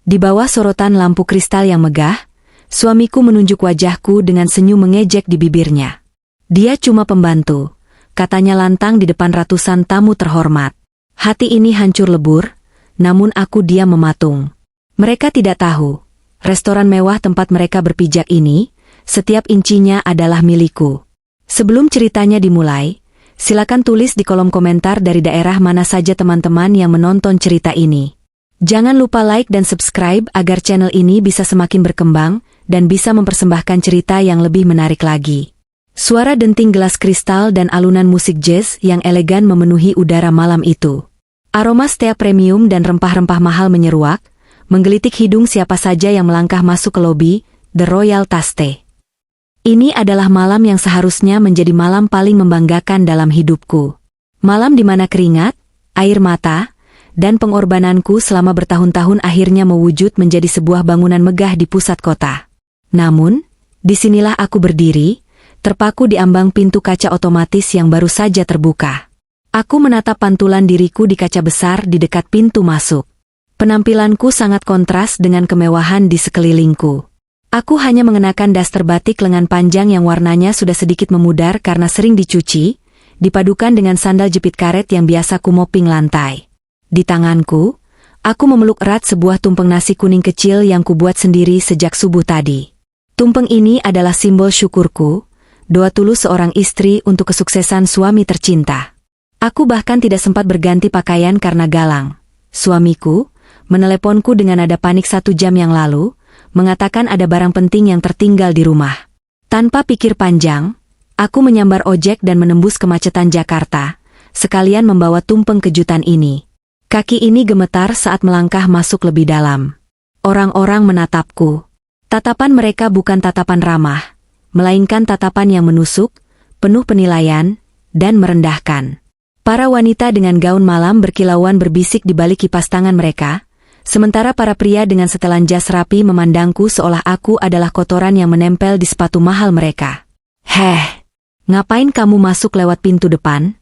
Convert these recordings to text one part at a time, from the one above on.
Di bawah sorotan lampu kristal yang megah, suamiku menunjuk wajahku dengan senyum mengejek di bibirnya. Dia cuma pembantu, katanya lantang di depan ratusan tamu terhormat. Hati ini hancur lebur, namun aku diam mematung. Mereka tidak tahu, restoran mewah tempat mereka berpijak ini, setiap incinya adalah milikku. Sebelum ceritanya dimulai, silakan tulis di kolom komentar dari daerah mana saja teman-teman yang menonton cerita ini. Jangan lupa like dan subscribe agar channel ini bisa semakin berkembang dan bisa mempersembahkan cerita yang lebih menarik lagi. Suara denting gelas kristal dan alunan musik jazz yang elegan memenuhi udara malam itu. Aroma stea premium dan rempah-rempah mahal menyeruak, menggelitik hidung siapa saja yang melangkah masuk ke lobi The Royal Taste. Ini adalah malam yang seharusnya menjadi malam paling membanggakan dalam hidupku. Malam di mana keringat, air mata, dan pengorbananku selama bertahun-tahun akhirnya mewujud menjadi sebuah bangunan megah di pusat kota. Namun, disinilah aku berdiri, terpaku di ambang pintu kaca otomatis yang baru saja terbuka. Aku menatap pantulan diriku di kaca besar di dekat pintu masuk. Penampilanku sangat kontras dengan kemewahan di sekelilingku. Aku hanya mengenakan daster batik lengan panjang yang warnanya sudah sedikit memudar karena sering dicuci, dipadukan dengan sandal jepit karet yang biasa kumoping lantai. Di tanganku, aku memeluk erat sebuah tumpeng nasi kuning kecil yang kubuat sendiri sejak subuh tadi. Tumpeng ini adalah simbol syukurku, doa tulus seorang istri untuk kesuksesan suami tercinta. Aku bahkan tidak sempat berganti pakaian karena Galang, suamiku, meneleponku dengan nada panik 1 jam yang lalu, mengatakan ada barang penting yang tertinggal di rumah. Tanpa pikir panjang, aku menyambar ojek dan menembus kemacetan Jakarta, sekalian membawa tumpeng kejutan ini. Kaki ini gemetar saat melangkah masuk lebih dalam. Orang-orang menatapku. Tatapan mereka bukan tatapan ramah, melainkan tatapan yang menusuk, penuh penilaian, dan merendahkan. Para wanita dengan gaun malam berkilauan berbisik di balik kipas tangan mereka, sementara para pria dengan setelan jas rapi memandangku seolah aku adalah kotoran yang menempel di sepatu mahal mereka. "Heh, ngapain kamu masuk lewat pintu depan?"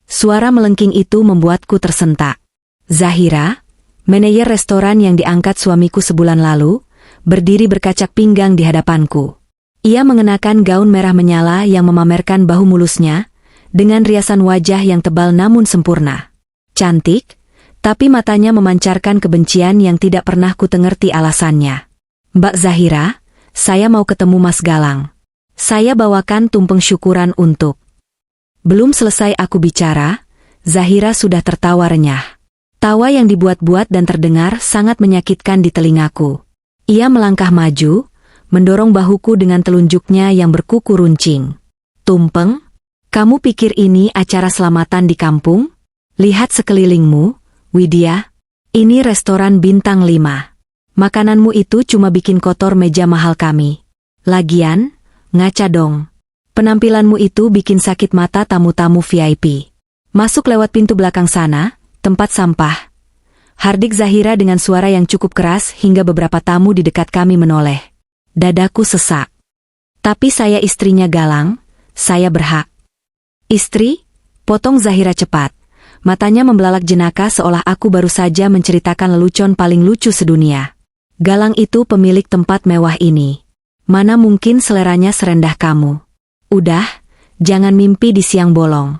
Suara melengking itu membuatku tersentak. Zahira, manajer restoran yang diangkat suamiku sebulan lalu, berdiri berkacak pinggang di hadapanku. Ia mengenakan gaun merah menyala yang memamerkan bahu mulusnya, dengan riasan wajah yang tebal namun sempurna. Cantik, tapi matanya memancarkan kebencian yang tidak pernah kutengerti alasannya. "Mbak Zahira, saya mau ketemu Mas Galang. Saya bawakan tumpeng syukuran untuk..." Belum selesai aku bicara, Zahira sudah tertawa renyah. Tawa yang dibuat-buat dan terdengar sangat menyakitkan di telingaku. Ia melangkah maju, mendorong bahuku dengan telunjuknya yang berkuku runcing. "Tumpeng? Kamu pikir ini acara selamatan di kampung? Lihat sekelilingmu, Widya. Ini restoran bintang 5. Makananmu itu cuma bikin kotor meja mahal kami. Lagian, ngaca dong. Penampilanmu itu bikin sakit mata tamu-tamu VIP. Masuk lewat pintu belakang sana, tempat sampah." Hardik Zahira dengan suara yang cukup keras hingga beberapa tamu di dekat kami menoleh. Dadaku sesak. "Tapi saya istrinya Galang, saya berhak." "Istri?" potong Zahira cepat. Matanya membelalak jenaka seolah aku baru saja menceritakan lelucon paling lucu sedunia. "Galang itu pemilik tempat mewah ini. Mana mungkin seleranya serendah kamu. Udah, jangan mimpi di siang bolong."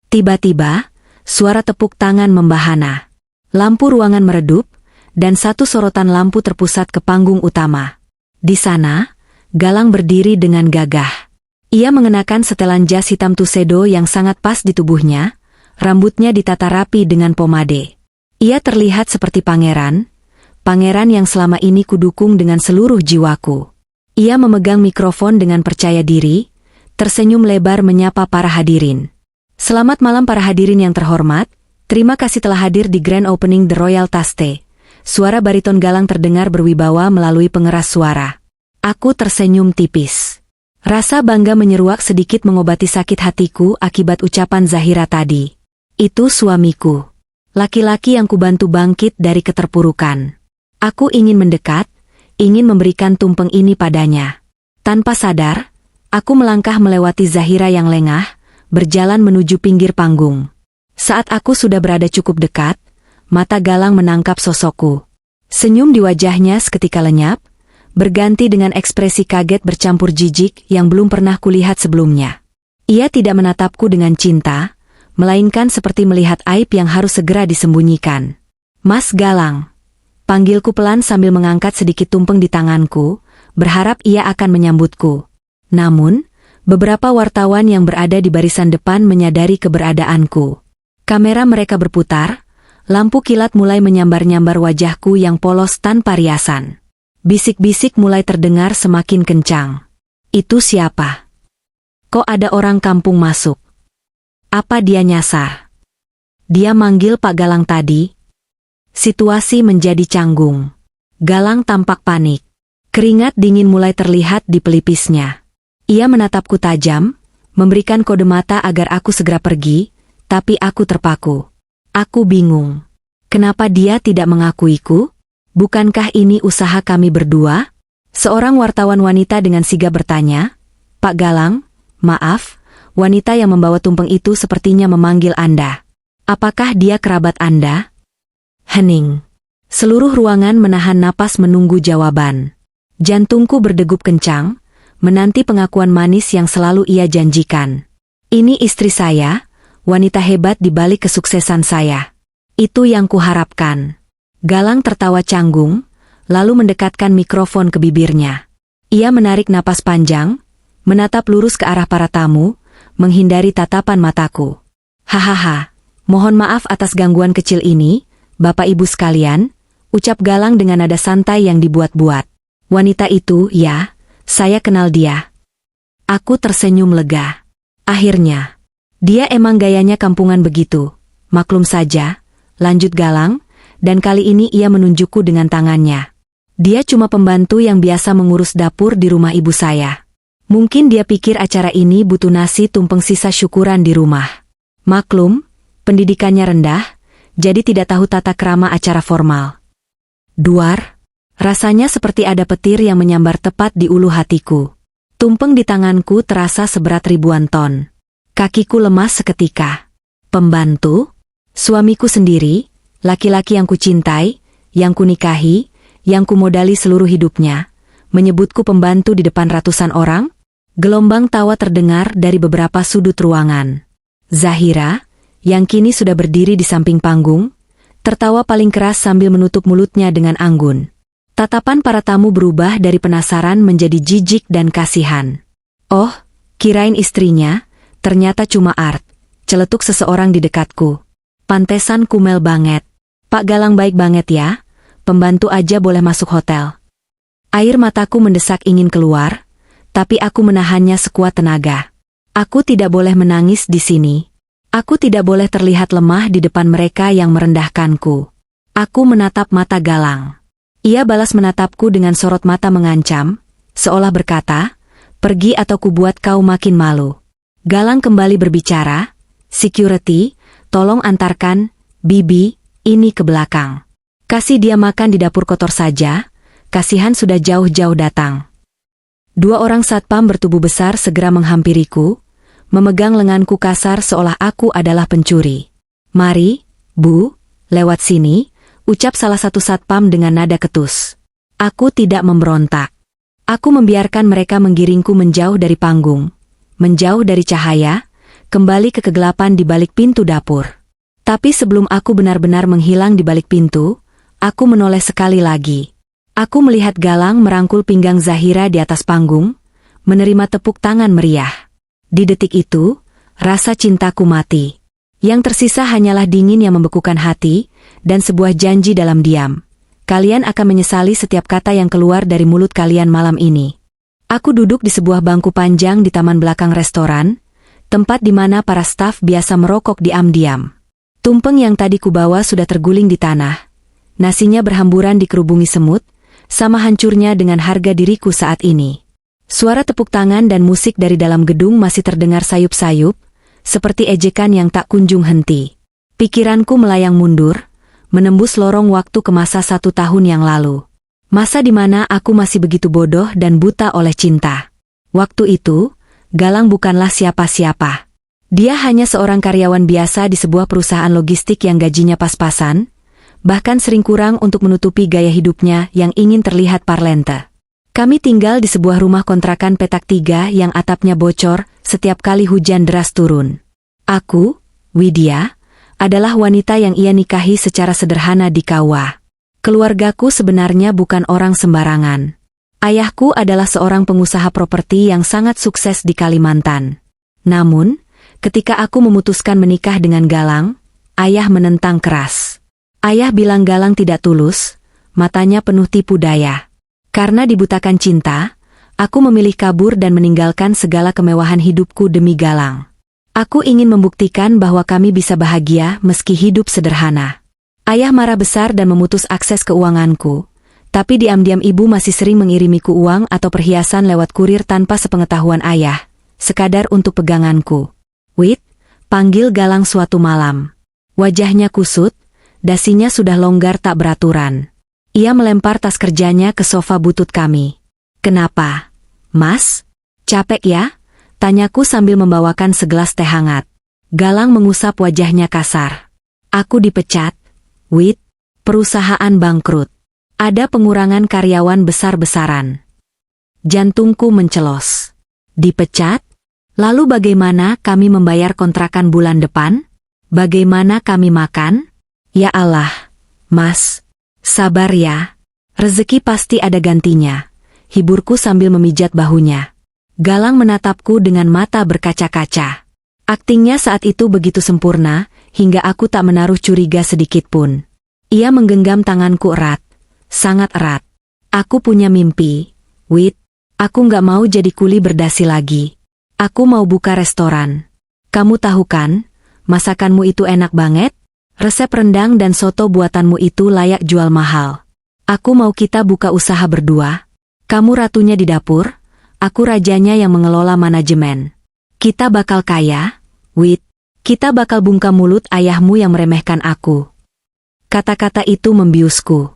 Tiba-tiba, suara tepuk tangan membahana. Lampu ruangan meredup, dan satu sorotan lampu terpusat ke panggung utama. Di sana, Galang berdiri dengan gagah. Ia mengenakan setelan jas hitam tuxedo yang sangat pas di tubuhnya, rambutnya ditata rapi dengan pomade. Ia terlihat seperti pangeran yang selama ini kudukung dengan seluruh jiwaku. Ia memegang mikrofon dengan percaya diri, tersenyum lebar menyapa para hadirin. "Selamat malam para hadirin yang terhormat. Terima kasih telah hadir di Grand Opening The Royal Taste." Suara bariton Galang terdengar berwibawa melalui pengeras suara. Aku tersenyum tipis. Rasa bangga menyeruak sedikit mengobati sakit hatiku akibat ucapan Zahira tadi. Itu suamiku. Laki-laki yang kubantu bangkit dari keterpurukan. Aku ingin mendekat, ingin memberikan tumpeng ini padanya. Tanpa sadar, aku melangkah melewati Zahira yang lengah, berjalan menuju pinggir panggung. Saat aku sudah berada cukup dekat, mata Galang menangkap sosokku. Senyum di wajahnya seketika lenyap, berganti dengan ekspresi kaget bercampur jijik yang belum pernah kulihat sebelumnya. Ia tidak menatapku dengan cinta, melainkan seperti melihat aib yang harus segera disembunyikan. "Mas Galang," panggilku pelan sambil mengangkat sedikit tumpeng di tanganku, berharap ia akan menyambutku. Namun, beberapa wartawan yang berada di barisan depan menyadari keberadaanku. Kamera mereka berputar, lampu kilat mulai menyambar-nyambar wajahku yang polos tanpa riasan. Bisik-bisik mulai terdengar semakin kencang. "Itu siapa? Kok ada orang kampung masuk? Apa dia nyasar? Dia manggil Pak Galang tadi?" Situasi menjadi canggung. Galang tampak panik. Keringat dingin mulai terlihat di pelipisnya. Ia menatapku tajam, memberikan kode mata agar aku segera pergi, tapi aku terpaku. Aku bingung. Kenapa dia tidak mengakuiku? Bukankah ini usaha kami berdua? Seorang wartawan wanita dengan sigap bertanya, "Pak Galang, maaf, wanita yang membawa tumpeng itu sepertinya memanggil Anda. Apakah dia kerabat Anda?" Hening. Seluruh ruangan menahan napas menunggu jawaban. Jantungku berdegup kencang, menanti pengakuan manis yang selalu ia janjikan. "Ini istri saya, wanita hebat di balik kesuksesan saya. Itu yang kuharapkan." Galang tertawa canggung, lalu mendekatkan mikrofon ke bibirnya. Ia menarik napas panjang, menatap lurus ke arah para tamu, menghindari tatapan mataku. "Hahaha, mohon maaf atas gangguan kecil ini, Bapak Ibu sekalian," ucap Galang dengan nada santai yang dibuat-buat. "Wanita itu, ya, saya kenal dia." Aku tersenyum lega. Akhirnya, dia emang gayanya kampungan begitu. Maklum saja, lanjut Galang, dan kali ini ia menunjukku dengan tangannya. "Dia cuma pembantu yang biasa mengurus dapur di rumah ibu saya. Mungkin dia pikir acara ini butuh nasi tumpeng sisa syukuran di rumah. Maklum, pendidikannya rendah, jadi tidak tahu tata krama acara formal." Duar, rasanya seperti ada petir yang menyambar tepat di ulu hatiku. Tumpeng di tanganku terasa seberat ribuan ton. Kakiku lemas seketika. Pembantu? Suamiku sendiri, laki-laki yang kucintai, yang kunikahi, yang kumodali seluruh hidupnya, menyebutku pembantu di depan ratusan orang? Gelombang tawa terdengar dari beberapa sudut ruangan. Zahira, yang kini sudah berdiri di samping panggung, tertawa paling keras sambil menutup mulutnya dengan anggun. Tatapan para tamu berubah dari penasaran menjadi jijik dan kasihan. "Oh, kirain istrinya, ternyata cuma Art," celetuk seseorang di dekatku. "Pantesan kumel banget. Pak Galang baik banget ya, pembantu aja boleh masuk hotel." Air mataku mendesak ingin keluar, tapi aku menahannya sekuat tenaga. Aku tidak boleh menangis di sini. Aku tidak boleh terlihat lemah di depan mereka yang merendahkanku. Aku menatap mata Galang. Ia balas menatapku dengan sorot mata mengancam, seolah berkata, "Pergi atau kubuat kau makin malu." Galang kembali berbicara, "Security, tolong antarkan Bibi ini ke belakang. Kasih dia makan di dapur kotor saja, kasihan sudah jauh-jauh datang." Dua orang satpam bertubuh besar segera menghampiriku, memegang lenganku kasar seolah aku adalah pencuri. "Mari, Bu, lewat sini," ucap salah satu satpam dengan nada ketus. Aku tidak memberontak. Aku membiarkan mereka menggiringku menjauh dari panggung, menjauh dari cahaya, kembali ke kegelapan di balik pintu dapur. Tapi sebelum aku benar-benar menghilang di balik pintu, aku menoleh sekali lagi. Aku melihat Galang merangkul pinggang Zahira di atas panggung, menerima tepuk tangan meriah. Di detik itu, rasa cintaku mati. Yang tersisa hanyalah dingin yang membekukan hati, dan sebuah janji dalam diam. Kalian akan menyesali setiap kata yang keluar dari mulut kalian malam ini. Aku duduk di sebuah bangku panjang di taman belakang restoran, tempat di mana para staf biasa merokok diam-diam. Tumpeng yang tadi kubawa sudah terguling di tanah. Nasinya berhamburan dikerubungi semut, sama hancurnya dengan harga diriku saat ini. Suara tepuk tangan dan musik dari dalam gedung masih terdengar sayup-sayup, seperti ejekan yang tak kunjung henti. Pikiranku melayang mundur, menembus lorong waktu ke masa 1 tahun yang lalu. Masa di mana aku masih begitu bodoh dan buta oleh cinta. Waktu itu, Galang bukanlah siapa-siapa. Dia hanya seorang karyawan biasa di sebuah perusahaan logistik yang gajinya pas-pasan, bahkan sering kurang untuk menutupi gaya hidupnya yang ingin terlihat parlente. Kami tinggal di sebuah rumah kontrakan petak 3 yang atapnya bocor setiap kali hujan deras turun. Aku, Widya, adalah wanita yang ia nikahi secara sederhana di Kawa. Keluargaku sebenarnya bukan orang sembarangan. Ayahku adalah seorang pengusaha properti yang sangat sukses di Kalimantan. Namun, ketika aku memutuskan menikah dengan Galang, ayah menentang keras. Ayah bilang Galang tidak tulus, matanya penuh tipu daya. Karena dibutakan cinta, aku memilih kabur dan meninggalkan segala kemewahan hidupku demi Galang. Aku ingin membuktikan bahwa kami bisa bahagia meski hidup sederhana. Ayah marah besar dan memutus akses keuanganku. Tapi diam-diam ibu masih sering mengirimiku uang atau perhiasan lewat kurir tanpa sepengetahuan ayah, sekadar untuk peganganku. Wit, panggil Galang suatu malam. Wajahnya kusut, dasinya sudah longgar tak beraturan. Ia melempar tas kerjanya ke sofa butut kami. Kenapa, Mas? Capek ya? Tanyaku sambil membawakan segelas teh hangat. Galang mengusap wajahnya kasar. Aku dipecat, Wit, perusahaan bangkrut. Ada pengurangan karyawan besar-besaran. Jantungku mencelos. Dipecat? Lalu bagaimana kami membayar kontrakan bulan depan? Bagaimana kami makan? Ya Allah, Mas. Sabar ya. Rezeki pasti ada gantinya. Hiburku sambil memijat bahunya. Galang menatapku dengan mata berkaca-kaca. Aktingnya saat itu begitu sempurna, hingga aku tak menaruh curiga sedikitpun. Ia menggenggam tanganku erat. Sangat erat. Aku punya mimpi, Wit. Aku nggak mau jadi kuli berdasi lagi. Aku mau buka restoran. Kamu tahu kan, masakanmu itu enak banget. Resep rendang dan soto buatanmu itu layak jual mahal. Aku mau kita buka usaha berdua. Kamu ratunya di dapur, aku rajanya yang mengelola manajemen. Kita bakal kaya, Wit. Kita bakal bungkam mulut ayahmu yang meremehkan aku. Kata-kata itu membiusku.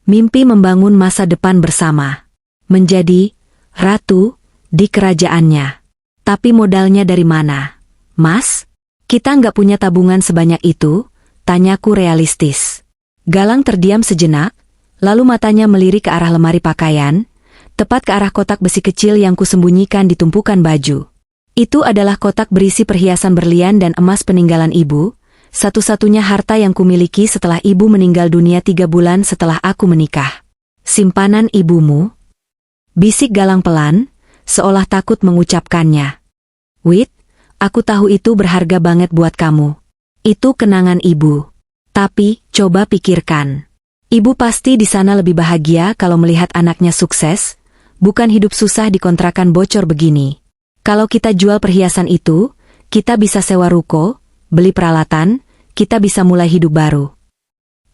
Mimpi membangun masa depan bersama. Menjadi ratu di kerajaannya. Tapi modalnya dari mana? Mas? Kita nggak punya tabungan sebanyak itu? Tanyaku realistis. Galang terdiam sejenak, lalu matanya melirik ke arah lemari pakaian, tepat ke arah kotak besi kecil yang kusembunyikan di tumpukan baju. Itu adalah kotak berisi perhiasan berlian dan emas peninggalan ibu, satu-satunya harta yang kumiliki setelah ibu meninggal dunia 3 bulan setelah aku menikah. Simpanan ibumu? Bisik Galang pelan, seolah takut mengucapkannya. Wit, aku tahu itu berharga banget buat kamu. Itu kenangan ibu. Tapi, coba pikirkan. Ibu pasti di sana lebih bahagia kalau melihat anaknya sukses, bukan hidup susah di kontrakan bocor begini. Kalau kita jual perhiasan itu, kita bisa sewa ruko, beli peralatan, kita bisa mulai hidup baru.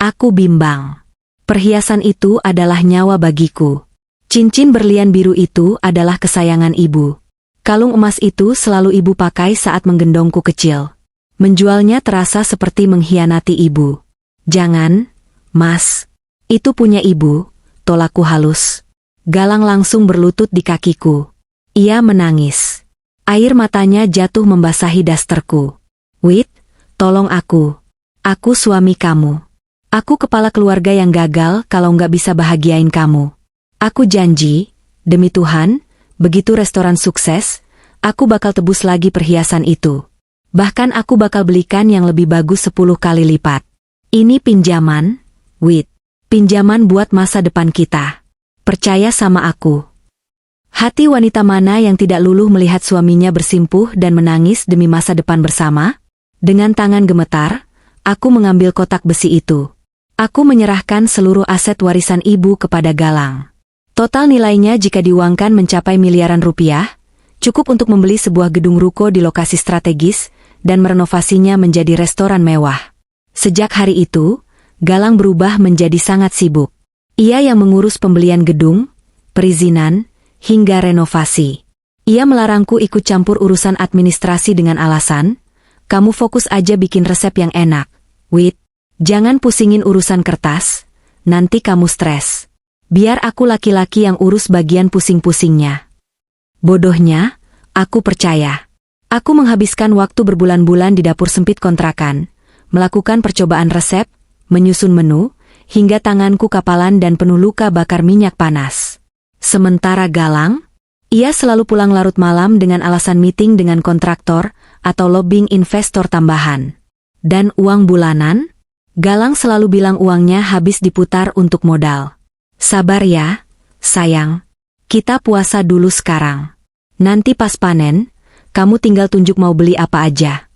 Aku bimbang. Perhiasan itu adalah nyawa bagiku. Cincin berlian biru itu adalah kesayangan ibu. Kalung emas itu selalu ibu pakai saat menggendongku kecil. Menjualnya terasa seperti mengkhianati ibu. Jangan, Mas. Itu punya ibu, tolakku halus. Galang langsung berlutut di kakiku. Ia menangis. Air matanya jatuh membasahi dasterku. Wit, tolong aku. Aku suami kamu. Aku kepala keluarga yang gagal kalau nggak bisa bahagiain kamu. Aku janji, demi Tuhan, begitu restoran sukses, aku bakal tebus lagi perhiasan itu. Bahkan aku bakal belikan yang lebih bagus 10 kali lipat. Ini pinjaman, Wit. Pinjaman buat masa depan kita. Percaya sama aku. Hati wanita mana yang tidak luluh melihat suaminya bersimpuh dan menangis demi masa depan bersama? Dengan tangan gemetar, aku mengambil kotak besi itu. Aku menyerahkan seluruh aset warisan ibu kepada Galang. Total nilainya jika diuangkan mencapai miliaran rupiah, cukup untuk membeli sebuah gedung ruko di lokasi strategis dan merenovasinya menjadi restoran mewah. Sejak hari itu, Galang berubah menjadi sangat sibuk. Ia yang mengurus pembelian gedung, perizinan, hingga renovasi. Ia melarangku ikut campur urusan administrasi dengan alasan, kamu fokus aja bikin resep yang enak, Wit. Jangan pusingin urusan kertas, nanti kamu stres. Biar aku laki-laki yang urus bagian pusing-pusingnya. Bodohnya, aku percaya. Aku menghabiskan waktu berbulan-bulan di dapur sempit kontrakan, melakukan percobaan resep, menyusun menu, hingga tanganku kapalan dan penuh luka bakar minyak panas. Sementara Galang, ia selalu pulang larut malam dengan alasan meeting dengan kontraktor atau lobbying investor tambahan. Dan uang bulanan? Galang selalu bilang uangnya habis diputar untuk modal. Sabar ya, sayang. Kita puasa dulu sekarang. Nanti pas panen, kamu tinggal tunjuk mau beli apa aja.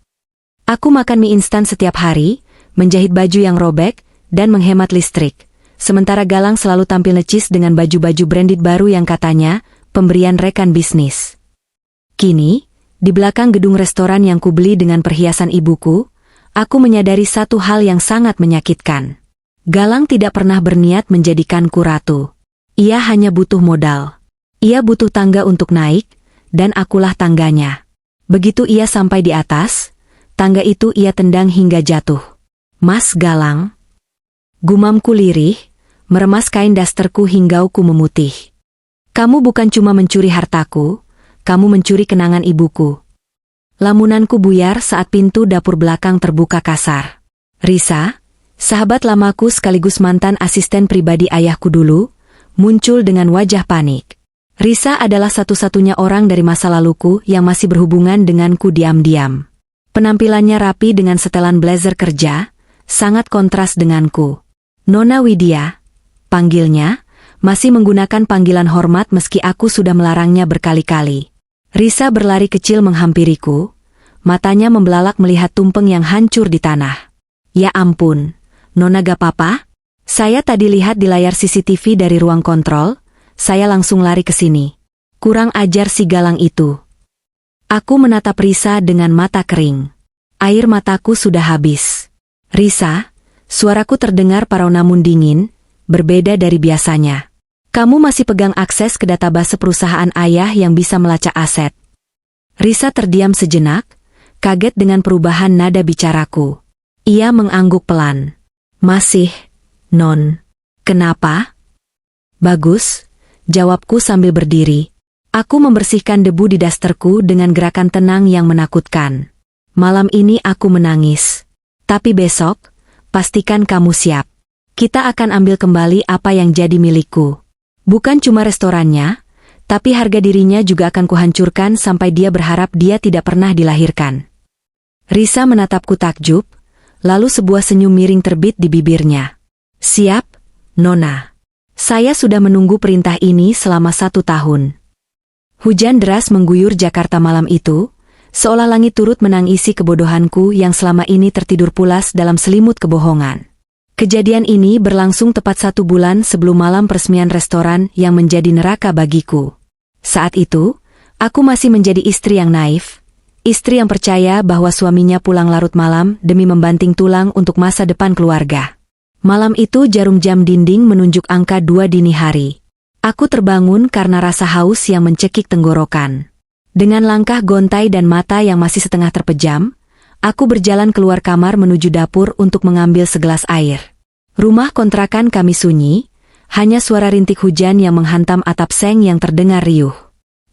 Aku makan mie instan setiap hari, menjahit baju yang robek, dan menghemat listrik. Sementara Galang selalu tampil necis dengan baju-baju branded baru yang katanya pemberian rekan bisnis. Kini, di belakang gedung restoran yang kubeli dengan perhiasan ibuku, aku menyadari satu hal yang sangat menyakitkan. Galang tidak pernah berniat menjadikanku ratu. Ia hanya butuh modal. Ia butuh tangga untuk naik, dan akulah tangganya. Begitu ia sampai di atas, tangga itu ia tendang hingga jatuh. Mas Galang. Gumamku lirih, meremas kain dasterku hingga ku memutih. Kamu bukan cuma mencuri hartaku, kamu mencuri kenangan ibuku. Lamunanku buyar saat pintu dapur belakang terbuka kasar. Risa, sahabat lamaku sekaligus mantan asisten pribadi ayahku dulu, muncul dengan wajah panik. Risa adalah satu-satunya orang dari masa laluku yang masih berhubungan denganku diam-diam. Penampilannya rapi dengan setelan blazer kerja, sangat kontras denganku. Nona Widya, panggilnya, masih menggunakan panggilan hormat meski aku sudah melarangnya berkali-kali. Risa berlari kecil menghampiriku, matanya membelalak melihat tumpeng yang hancur di tanah. Ya ampun, Nona gak apa-apa? Saya tadi lihat di layar CCTV dari ruang kontrol, saya langsung lari ke sini. Kurang ajar si Galang itu. Aku menatap Risa dengan mata kering. Air mataku sudah habis. Risa, suaraku terdengar parau namun dingin, berbeda dari biasanya. Kamu masih pegang akses ke database perusahaan ayah yang bisa melacak aset. Risa terdiam sejenak, kaget dengan perubahan nada bicaraku. Ia mengangguk pelan. Masih, Non. Kenapa? Bagus, jawabku sambil berdiri. Aku membersihkan debu di dasterku dengan gerakan tenang yang menakutkan. Malam ini aku menangis. Tapi besok, pastikan kamu siap. Kita akan ambil kembali apa yang jadi milikku. Bukan cuma restorannya, tapi harga dirinya juga akan kuhancurkan sampai dia berharap dia tidak pernah dilahirkan. Risa menatapku takjub, lalu sebuah senyum miring terbit di bibirnya. Siap, Nona. Saya sudah menunggu perintah ini selama 1 tahun. Hujan deras mengguyur Jakarta malam itu, seolah langit turut menangisi kebodohanku yang selama ini tertidur pulas dalam selimut kebohongan. Kejadian ini berlangsung tepat 1 bulan sebelum malam peresmian restoran yang menjadi neraka bagiku. Saat itu, aku masih menjadi istri yang naif, istri yang percaya bahwa suaminya pulang larut malam demi membanting tulang untuk masa depan keluarga. Malam itu jarum jam dinding menunjuk angka 2 dini hari. Aku terbangun karena rasa haus yang mencekik tenggorokan. Dengan langkah gontai dan mata yang masih setengah terpejam, aku berjalan keluar kamar menuju dapur untuk mengambil segelas air. Rumah kontrakan kami sunyi, hanya suara rintik hujan yang menghantam atap seng yang terdengar riuh.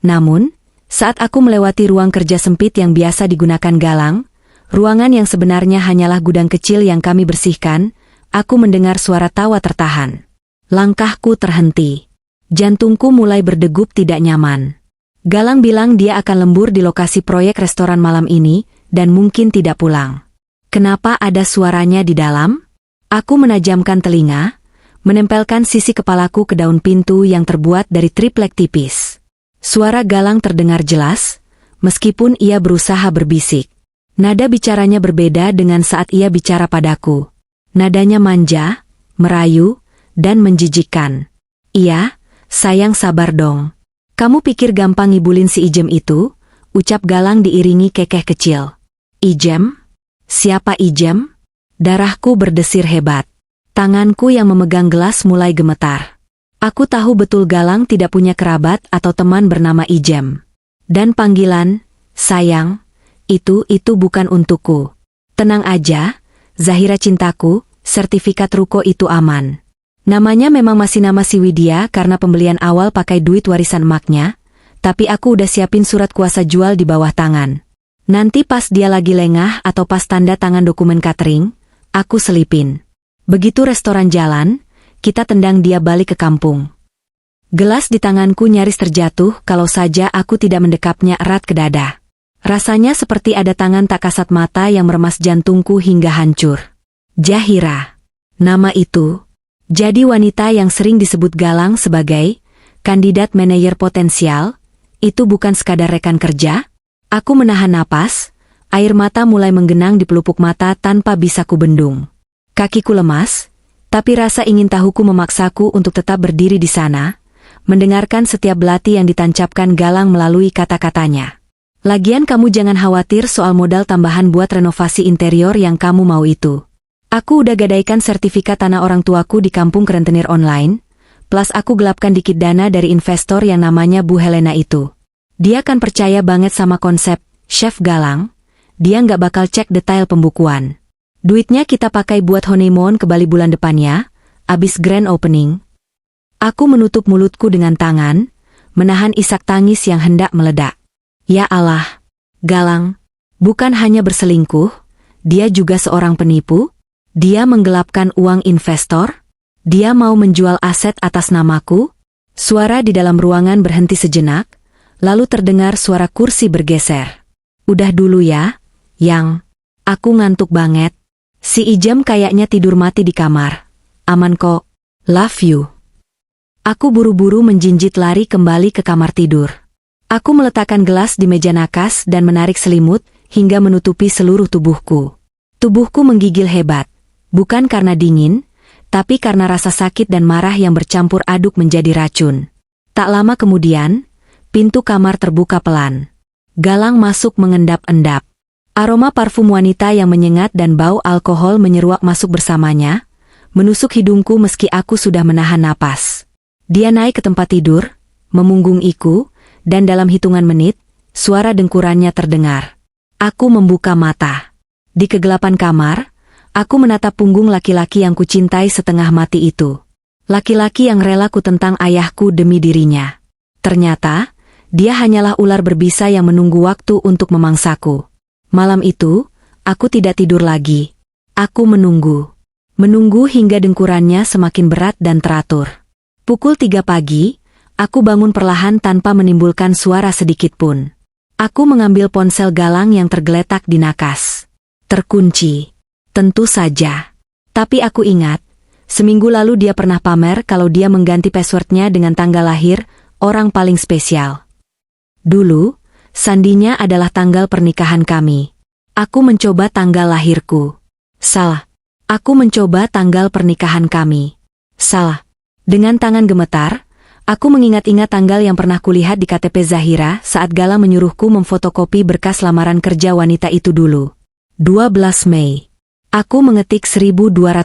Namun, saat aku melewati ruang kerja sempit yang biasa digunakan Galang, ruangan yang sebenarnya hanyalah gudang kecil yang kami bersihkan, aku mendengar suara tawa tertahan. Langkahku terhenti. Jantungku mulai berdegup tidak nyaman. Galang bilang dia akan lembur di lokasi proyek restoran malam ini, dan mungkin tidak pulang. Kenapa ada suaranya di dalam? Aku menajamkan telinga, menempelkan sisi kepalaku ke daun pintu yang terbuat dari triplek tipis. Suara Galang terdengar jelas, meskipun ia berusaha berbisik. Nada bicaranya berbeda dengan saat ia bicara padaku. Nadanya manja, merayu, dan menjijikkan. Iya, sayang sabar dong. Kamu pikir gampang ngibulin si Ijem itu? Ucap Galang diiringi kekeh kecil. Ijem? Siapa Ijem? Darahku berdesir hebat. Tanganku yang memegang gelas mulai gemetar. Aku tahu betul Galang tidak punya kerabat atau teman bernama Ijem. Dan panggilan, sayang, itu bukan untukku. Tenang aja, Zahira cintaku, sertifikat ruko itu aman. Namanya memang masih nama si Widya karena pembelian awal pakai duit warisan emaknya, tapi aku udah siapin surat kuasa jual di bawah tangan. Nanti pas dia lagi lengah atau pas tanda tangan dokumen catering, aku selipin. Begitu restoran jalan, kita tendang dia balik ke kampung. Gelas di tanganku nyaris terjatuh kalau saja aku tidak mendekapnya erat ke dada. Rasanya seperti ada tangan tak kasat mata yang meremas jantungku hingga hancur. Zahira. Nama itu. Jadi wanita yang sering disebut Galang sebagai kandidat manajer potensial, itu bukan sekadar rekan kerja? Aku menahan napas, air mata mulai menggenang di pelupuk mata tanpa bisa kubendung. Kakiku lemas, tapi rasa ingin tahuku memaksaku untuk tetap berdiri di sana, mendengarkan setiap belati yang ditancapkan Galang melalui kata-katanya. Lagian kamu jangan khawatir soal modal tambahan buat renovasi interior yang kamu mau itu. Aku udah gadaikan sertifikat tanah orang tuaku di kampung rentenir online, plus aku gelapkan dikit dana dari investor yang namanya Bu Helena itu. Dia kan percaya banget sama konsep Chef Galang, dia nggak bakal cek detail pembukuan. Duitnya kita pakai buat honeymoon ke Bali bulan depannya, abis grand opening. Aku menutup mulutku dengan tangan, menahan isak tangis yang hendak meledak. Ya Allah, Galang, bukan hanya berselingkuh, dia juga seorang penipu. Dia menggelapkan uang investor? Dia mau menjual aset atas namaku? Suara di dalam ruangan berhenti sejenak, lalu terdengar suara kursi bergeser. Udah dulu ya, Yang. Aku ngantuk banget. Si Ijam kayaknya tidur mati di kamar. Aman kok. Love you. Aku buru-buru menjinjit lari kembali ke kamar tidur. Aku meletakkan gelas di meja nakas dan menarik selimut hingga menutupi seluruh tubuhku. Tubuhku menggigil hebat. Bukan karena dingin, tapi karena rasa sakit dan marah yang bercampur aduk menjadi racun. Tak lama kemudian, pintu kamar terbuka pelan. Galang masuk mengendap-endap. Aroma parfum wanita yang menyengat dan bau alkohol menyeruak masuk bersamanya, menusuk hidungku meski aku sudah menahan napas. Dia naik ke tempat tidur, memunggungiku, dan dalam hitungan menit, suara dengkurannya terdengar. Aku membuka mata. Di kegelapan kamar, aku menatap punggung laki-laki yang kucintai setengah mati itu. Laki-laki yang rela kutentang ayahku demi dirinya. Ternyata, dia hanyalah ular berbisa yang menunggu waktu untuk memangsaku. Malam itu, aku tidak tidur lagi. Aku menunggu. Menunggu hingga dengkurannya semakin berat dan teratur. Pukul 3 pagi, aku bangun perlahan tanpa menimbulkan suara sedikit pun. Aku mengambil ponsel Galang yang tergeletak di nakas. Terkunci. Tentu saja. Tapi aku ingat, seminggu lalu dia pernah pamer kalau dia mengganti passwordnya dengan tanggal lahir, orang paling spesial. Dulu, sandinya adalah tanggal pernikahan kami. Aku mencoba tanggal lahirku. Salah. Aku mencoba tanggal pernikahan kami. Salah. Dengan tangan gemetar, aku mengingat-ingat tanggal yang pernah kulihat di KTP Zahira saat Galang menyuruhku memfotokopi berkas lamaran kerja wanita itu dulu. 12 Mei. Aku mengetik 1205.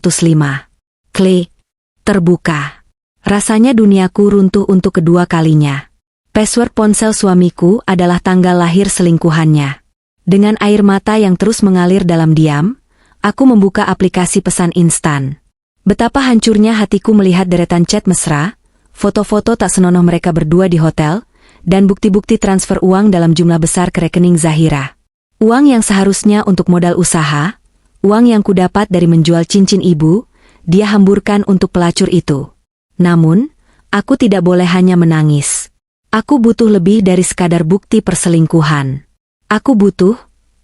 Klik. Terbuka. Rasanya duniaku runtuh untuk kedua kalinya. Password ponsel suamiku adalah tanggal lahir selingkuhannya. Dengan air mata yang terus mengalir dalam diam, aku membuka aplikasi pesan instan. Betapa hancurnya hatiku melihat deretan chat mesra, foto-foto tak senonoh mereka berdua di hotel, dan bukti-bukti transfer uang dalam jumlah besar ke rekening Zahira. Uang yang seharusnya untuk modal usaha, uang yang kudapat dari menjual cincin ibu, dia hamburkan untuk pelacur itu. Namun, aku tidak boleh hanya menangis. Aku butuh lebih dari sekadar bukti perselingkuhan. Aku butuh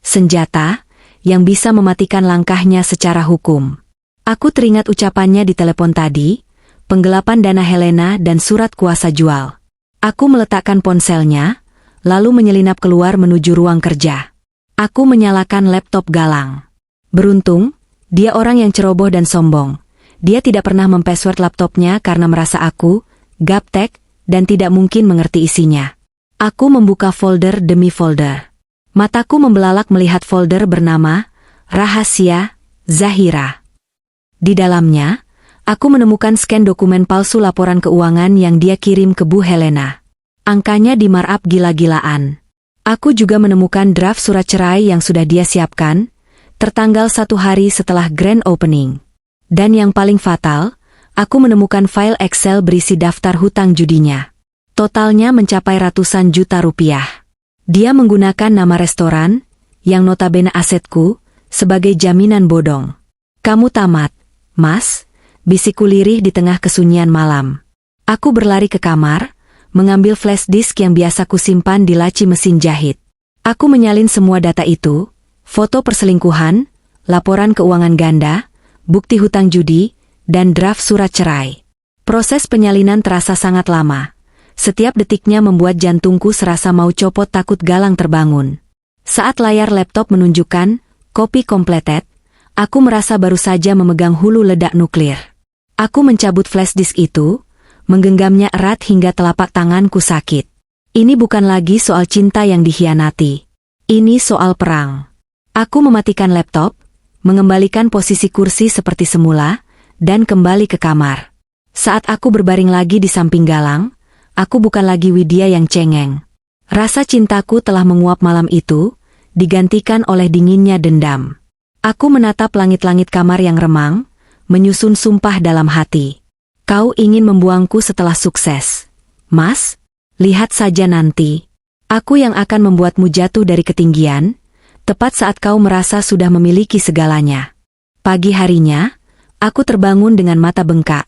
senjata yang bisa mematikan langkahnya secara hukum. Aku teringat ucapannya di telepon tadi, penggelapan dana Helena dan surat kuasa jual. Aku meletakkan ponselnya, lalu menyelinap keluar menuju ruang kerja. Aku menyalakan laptop Galang. Beruntung, dia orang yang ceroboh dan sombong. Dia tidak pernah mempassword laptopnya karena merasa aku, gaptek, dan tidak mungkin mengerti isinya. Aku membuka folder demi folder. Mataku membelalak melihat folder bernama Rahasia Zahira. Di dalamnya, aku menemukan scan dokumen palsu laporan keuangan yang dia kirim ke Bu Helena. Angkanya di markup gila-gilaan. Aku juga menemukan draft surat cerai yang sudah dia siapkan, tertanggal 1 hari setelah grand opening. Dan yang paling fatal, aku menemukan file Excel berisi daftar hutang judinya. Totalnya mencapai ratusan juta rupiah. Dia menggunakan nama restoran, yang notabene asetku, sebagai jaminan bodong. Kamu tamat, Mas, bisikku lirih di tengah kesunyian malam. Aku berlari ke kamar, mengambil flash disk yang biasa kusimpan di laci mesin jahit. Aku menyalin semua data itu, foto perselingkuhan, laporan keuangan ganda, bukti hutang judi, dan draft surat cerai. Proses penyalinan terasa sangat lama. Setiap detiknya membuat jantungku serasa mau copot takut Galang terbangun. Saat layar laptop menunjukkan copy completed, aku merasa baru saja memegang hulu ledak nuklir. Aku mencabut flash disk itu, menggenggamnya erat hingga telapak tanganku sakit. Ini bukan lagi soal cinta yang dikhianati. Ini soal perang. Aku mematikan laptop, mengembalikan posisi kursi seperti semula, dan kembali ke kamar. Saat aku berbaring lagi di samping Galang, aku bukan lagi Widya yang cengeng. Rasa cintaku telah menguap malam itu, digantikan oleh dinginnya dendam. Aku menatap langit-langit kamar yang remang, menyusun sumpah dalam hati. Kau ingin membuangku setelah sukses. Mas, lihat saja nanti. Aku yang akan membuatmu jatuh dari ketinggian, tepat saat kau merasa sudah memiliki segalanya. Pagi harinya, aku terbangun dengan mata bengkak,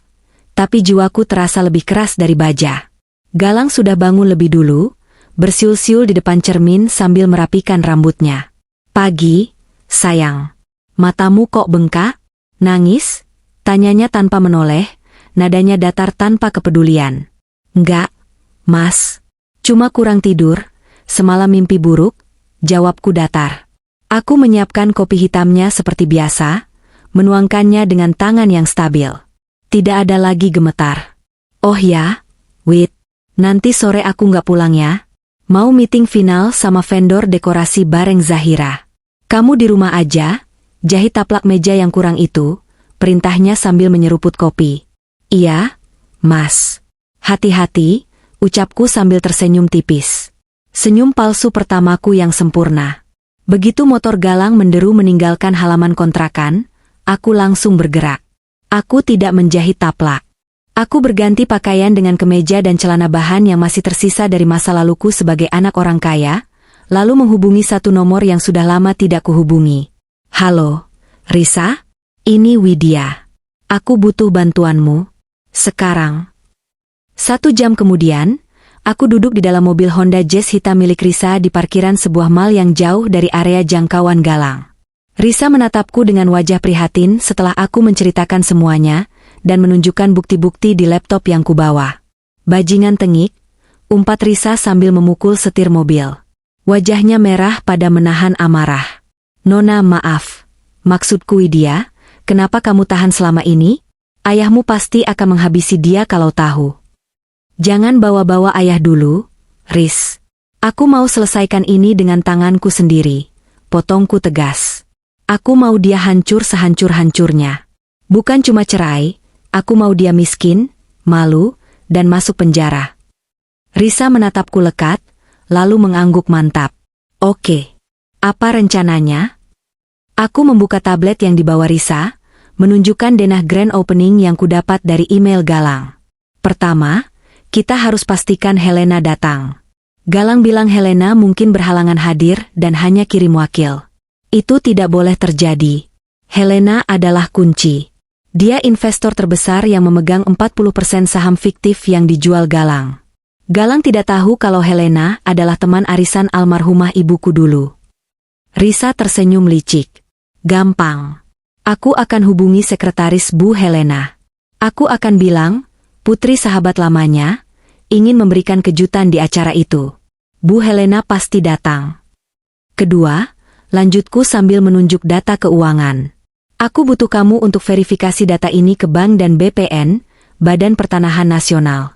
tapi jiwaku terasa lebih keras dari baja. Galang sudah bangun lebih dulu, bersiul-siul di depan cermin sambil merapikan rambutnya. Pagi, sayang. Matamu kok bengkak? Nangis? Tanyanya tanpa menoleh. Nadanya datar tanpa kepedulian. Enggak, Mas. Cuma kurang tidur, semalam mimpi buruk, jawabku datar. Aku menyiapkan kopi hitamnya seperti biasa, menuangkannya dengan tangan yang stabil. Tidak ada lagi gemetar. Oh ya, Wit, nanti sore aku nggak pulang ya. Mau meeting final sama vendor dekorasi bareng Zahira. Kamu di rumah aja, jahit taplak meja yang kurang itu, perintahnya sambil menyeruput kopi. Iya, Mas. Hati-hati, ucapku sambil tersenyum tipis. Senyum palsu pertamaku yang sempurna. Begitu motor Galang menderu meninggalkan halaman kontrakan, aku langsung bergerak. Aku tidak menjahit taplak. Aku berganti pakaian dengan kemeja dan celana bahan yang masih tersisa dari masa laluku sebagai anak orang kaya, lalu menghubungi satu nomor yang sudah lama tidak kuhubungi. Halo, Risa? Ini Widya. Aku butuh bantuanmu. Sekarang. 1 jam kemudian, aku duduk di dalam mobil Honda Jazz hitam milik Risa di parkiran sebuah mal yang jauh dari area jangkauan Galang. Risa menatapku dengan wajah prihatin setelah aku menceritakan semuanya dan menunjukkan bukti-bukti di laptop yang kubawa. Bajingan tengik, umpat Risa sambil memukul setir mobil. Wajahnya merah pada menahan amarah. Nona, maaf. Maksudku Widya, kenapa kamu tahan selama ini? Ayahmu pasti akan menghabisi dia kalau tahu. Jangan bawa-bawa ayah dulu, Riz. Aku mau selesaikan ini dengan tanganku sendiri. Potongku tegas. Aku mau dia hancur sehancur-hancurnya. Bukan cuma cerai, aku mau dia miskin, malu, dan masuk penjara. Risa menatapku lekat, lalu mengangguk mantap. Oke. Apa rencananya? Aku membuka tablet yang dibawa Risa, menunjukkan denah grand opening yang kudapat dari email Galang. Pertama, kita harus pastikan Helena datang. Galang bilang Helena mungkin berhalangan hadir dan hanya kirim wakil. Itu tidak boleh terjadi. Helena adalah kunci. Dia investor terbesar yang memegang 40% saham fiktif yang dijual Galang. Galang tidak tahu kalau Helena adalah teman arisan almarhumah ibuku dulu. Risa tersenyum licik. Gampang. Aku akan hubungi sekretaris Bu Helena. Aku akan bilang, putri sahabat lamanya, ingin memberikan kejutan di acara itu. Bu Helena pasti datang. Kedua, lanjutku sambil menunjuk data keuangan. Aku butuh kamu untuk verifikasi data ini ke bank dan BPN, Badan Pertanahan Nasional.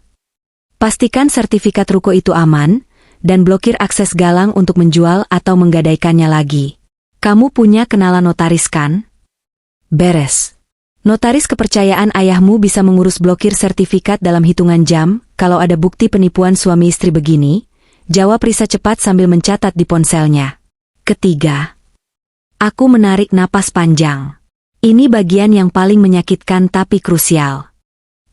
Pastikan sertifikat ruko itu aman, dan blokir akses Galang untuk menjual atau menggadaikannya lagi. Kamu punya kenalan notaris kan? Beres. Notaris kepercayaan ayahmu bisa mengurus blokir sertifikat dalam hitungan jam, kalau ada bukti penipuan suami istri begini, jawab Risa cepat sambil mencatat di ponselnya. Ketiga. Aku menarik napas panjang. Ini bagian yang paling menyakitkan tapi krusial.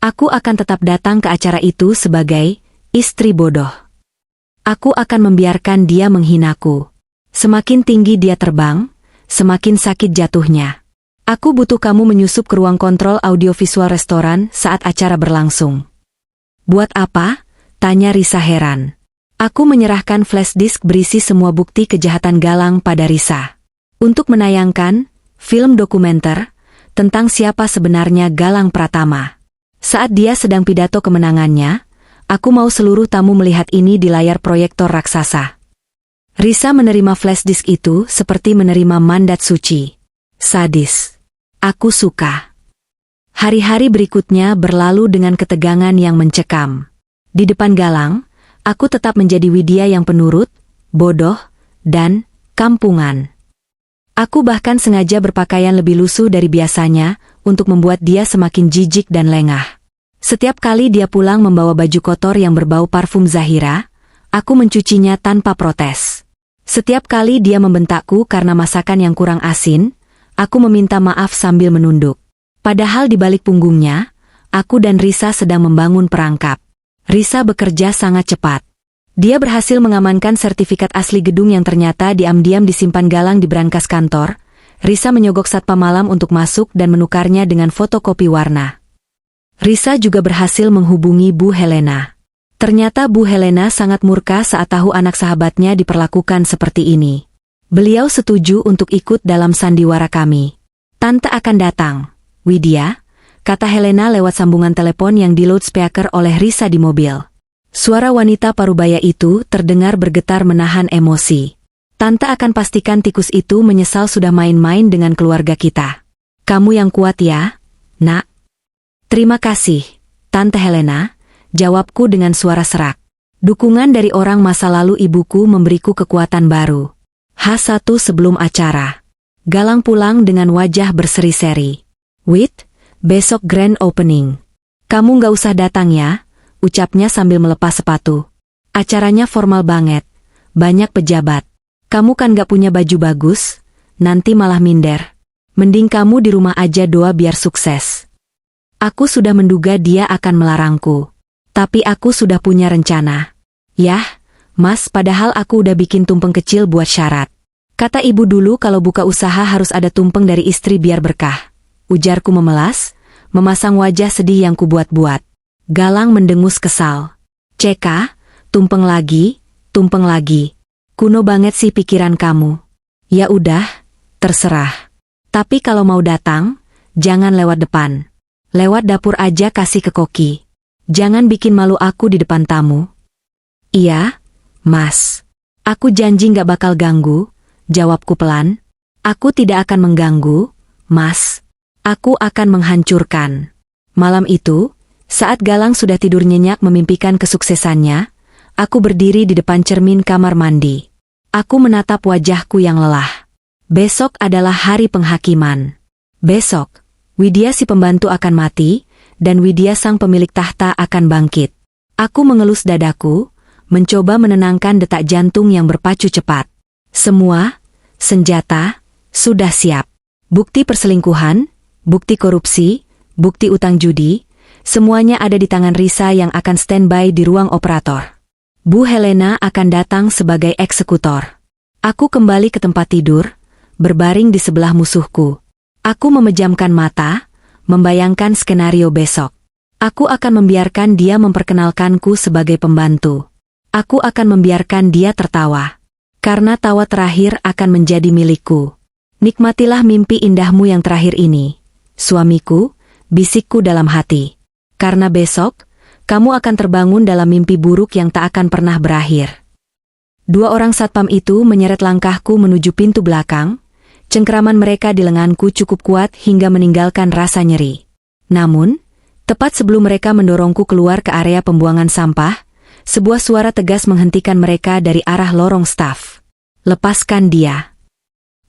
Aku akan tetap datang ke acara itu sebagai istri bodoh. Aku akan membiarkan dia menghinaku. Semakin tinggi dia terbang, semakin sakit jatuhnya. Aku butuh kamu menyusup ke ruang kontrol audiovisual restoran saat acara berlangsung. Buat apa? Tanya Risa heran. Aku menyerahkan flash disk berisi semua bukti kejahatan Galang pada Risa. Untuk menayangkan film dokumenter tentang siapa sebenarnya Galang Pratama. Saat dia sedang pidato kemenangannya, aku mau seluruh tamu melihat ini di layar proyektor raksasa. Risa menerima flash disk itu seperti menerima mandat suci. Sadis. Aku suka. Hari-hari berikutnya berlalu dengan ketegangan yang mencekam. Di depan Galang, aku tetap menjadi Widya yang penurut, bodoh, dan kampungan. Aku bahkan sengaja berpakaian lebih lusuh dari biasanya untuk membuat dia semakin jijik dan lengah. Setiap kali dia pulang membawa baju kotor yang berbau parfum Zahira, aku mencucinya tanpa protes. Setiap kali dia membentakku karena masakan yang kurang asin, aku meminta maaf sambil menunduk. Padahal di balik punggungnya, aku dan Risa sedang membangun perangkap. Risa bekerja sangat cepat. Dia berhasil mengamankan sertifikat asli gedung yang ternyata diam-diam disimpan Galang di brankas kantor. Risa menyogok satpam malam untuk masuk dan menukarnya dengan fotokopi warna. Risa juga berhasil menghubungi Bu Helena. Ternyata Bu Helena sangat murka saat tahu anak sahabatnya diperlakukan seperti ini. Beliau setuju untuk ikut dalam sandiwara kami. Tante akan datang, Widya, kata Helena lewat sambungan telepon yang di loudspeaker oleh Risa di mobil. Suara wanita parubaya itu terdengar bergetar menahan emosi. Tante akan pastikan tikus itu menyesal sudah main-main dengan keluarga kita. Kamu yang kuat ya, nak. Terima kasih, Tante Helena, jawabku dengan suara serak. Dukungan dari orang masa lalu ibuku memberiku kekuatan baru. H1 sebelum acara. Galang pulang dengan wajah berseri-seri. Wit, besok grand opening. Kamu nggak usah datang ya, ucapnya sambil melepas sepatu. Acaranya formal banget, banyak pejabat. Kamu kan gak punya baju bagus, nanti malah minder. Mending kamu di rumah aja doa biar sukses. Aku sudah menduga dia akan melarangku. Tapi aku sudah punya rencana. Yah, Mas, padahal aku udah bikin tumpeng kecil buat syarat. Kata ibu dulu kalau buka usaha harus ada tumpeng dari istri biar berkah. Ujarku memelas, memasang wajah sedih yang kubuat-buat. Galang mendengus kesal. Ceka, tumpeng lagi. Kuno banget sih pikiran kamu. Ya udah, terserah. Tapi kalau mau datang, jangan lewat depan. Lewat dapur aja kasih ke koki. Jangan bikin malu aku di depan tamu. Iya, Mas. Aku janji gak bakal ganggu, jawabku pelan. Aku tidak akan mengganggu, Mas. Aku akan menghancurkan. Malam itu, saat Galang sudah tidur nyenyak memimpikan kesuksesannya, aku berdiri di depan cermin kamar mandi. Aku menatap wajahku yang lelah. Besok adalah hari penghakiman. Besok, Widya si pembantu akan mati, dan Widya sang pemilik tahta akan bangkit. Aku mengelus dadaku, mencoba menenangkan detak jantung yang berpacu cepat. Semua, senjata, sudah siap. Bukti perselingkuhan, bukti korupsi, bukti utang judi, semuanya ada di tangan Risa yang akan standby di ruang operator. Bu Helena akan datang sebagai eksekutor. Aku kembali ke tempat tidur, berbaring di sebelah musuhku. Aku memejamkan mata, membayangkan skenario besok. Aku akan membiarkan dia memperkenalkanku sebagai pembantu. Aku akan membiarkan dia tertawa. Karena tawa terakhir akan menjadi milikku. Nikmatilah mimpi indahmu yang terakhir ini, suamiku, bisikku dalam hati. Karena besok, kamu akan terbangun dalam mimpi buruk yang tak akan pernah berakhir. Dua orang satpam itu menyeret langkahku menuju pintu belakang. Cengkeraman mereka di lenganku cukup kuat hingga meninggalkan rasa nyeri. Namun, tepat sebelum mereka mendorongku keluar ke area pembuangan sampah, sebuah suara tegas menghentikan mereka dari arah lorong staf. Lepaskan dia.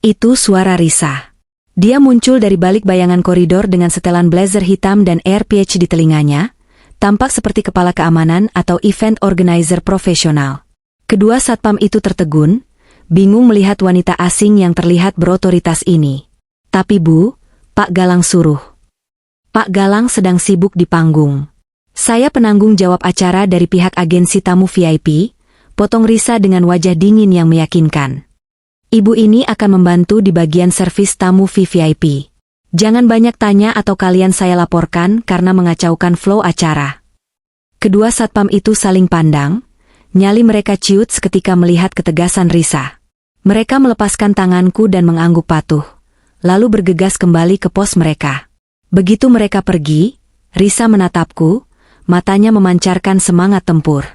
Itu suara Risa. Dia muncul dari balik bayangan koridor dengan setelan blazer hitam dan AirPH di telinganya, tampak seperti kepala keamanan atau event organizer profesional. Kedua satpam itu tertegun, bingung melihat wanita asing yang terlihat berotoritas ini. Tapi Bu, Pak Galang suruh. Pak Galang sedang sibuk di panggung. Saya penanggung jawab acara dari pihak agensi tamu VIP, potong Risa dengan wajah dingin yang meyakinkan. Ibu ini akan membantu di bagian servis tamu VIP. Jangan banyak tanya atau kalian saya laporkan karena mengacaukan flow acara. Kedua satpam itu saling pandang, nyali mereka ciut seketika melihat ketegasan Risa. Mereka melepaskan tanganku dan mengangguk patuh, lalu bergegas kembali ke pos mereka. Begitu mereka pergi, Risa menatapku, matanya memancarkan semangat tempur.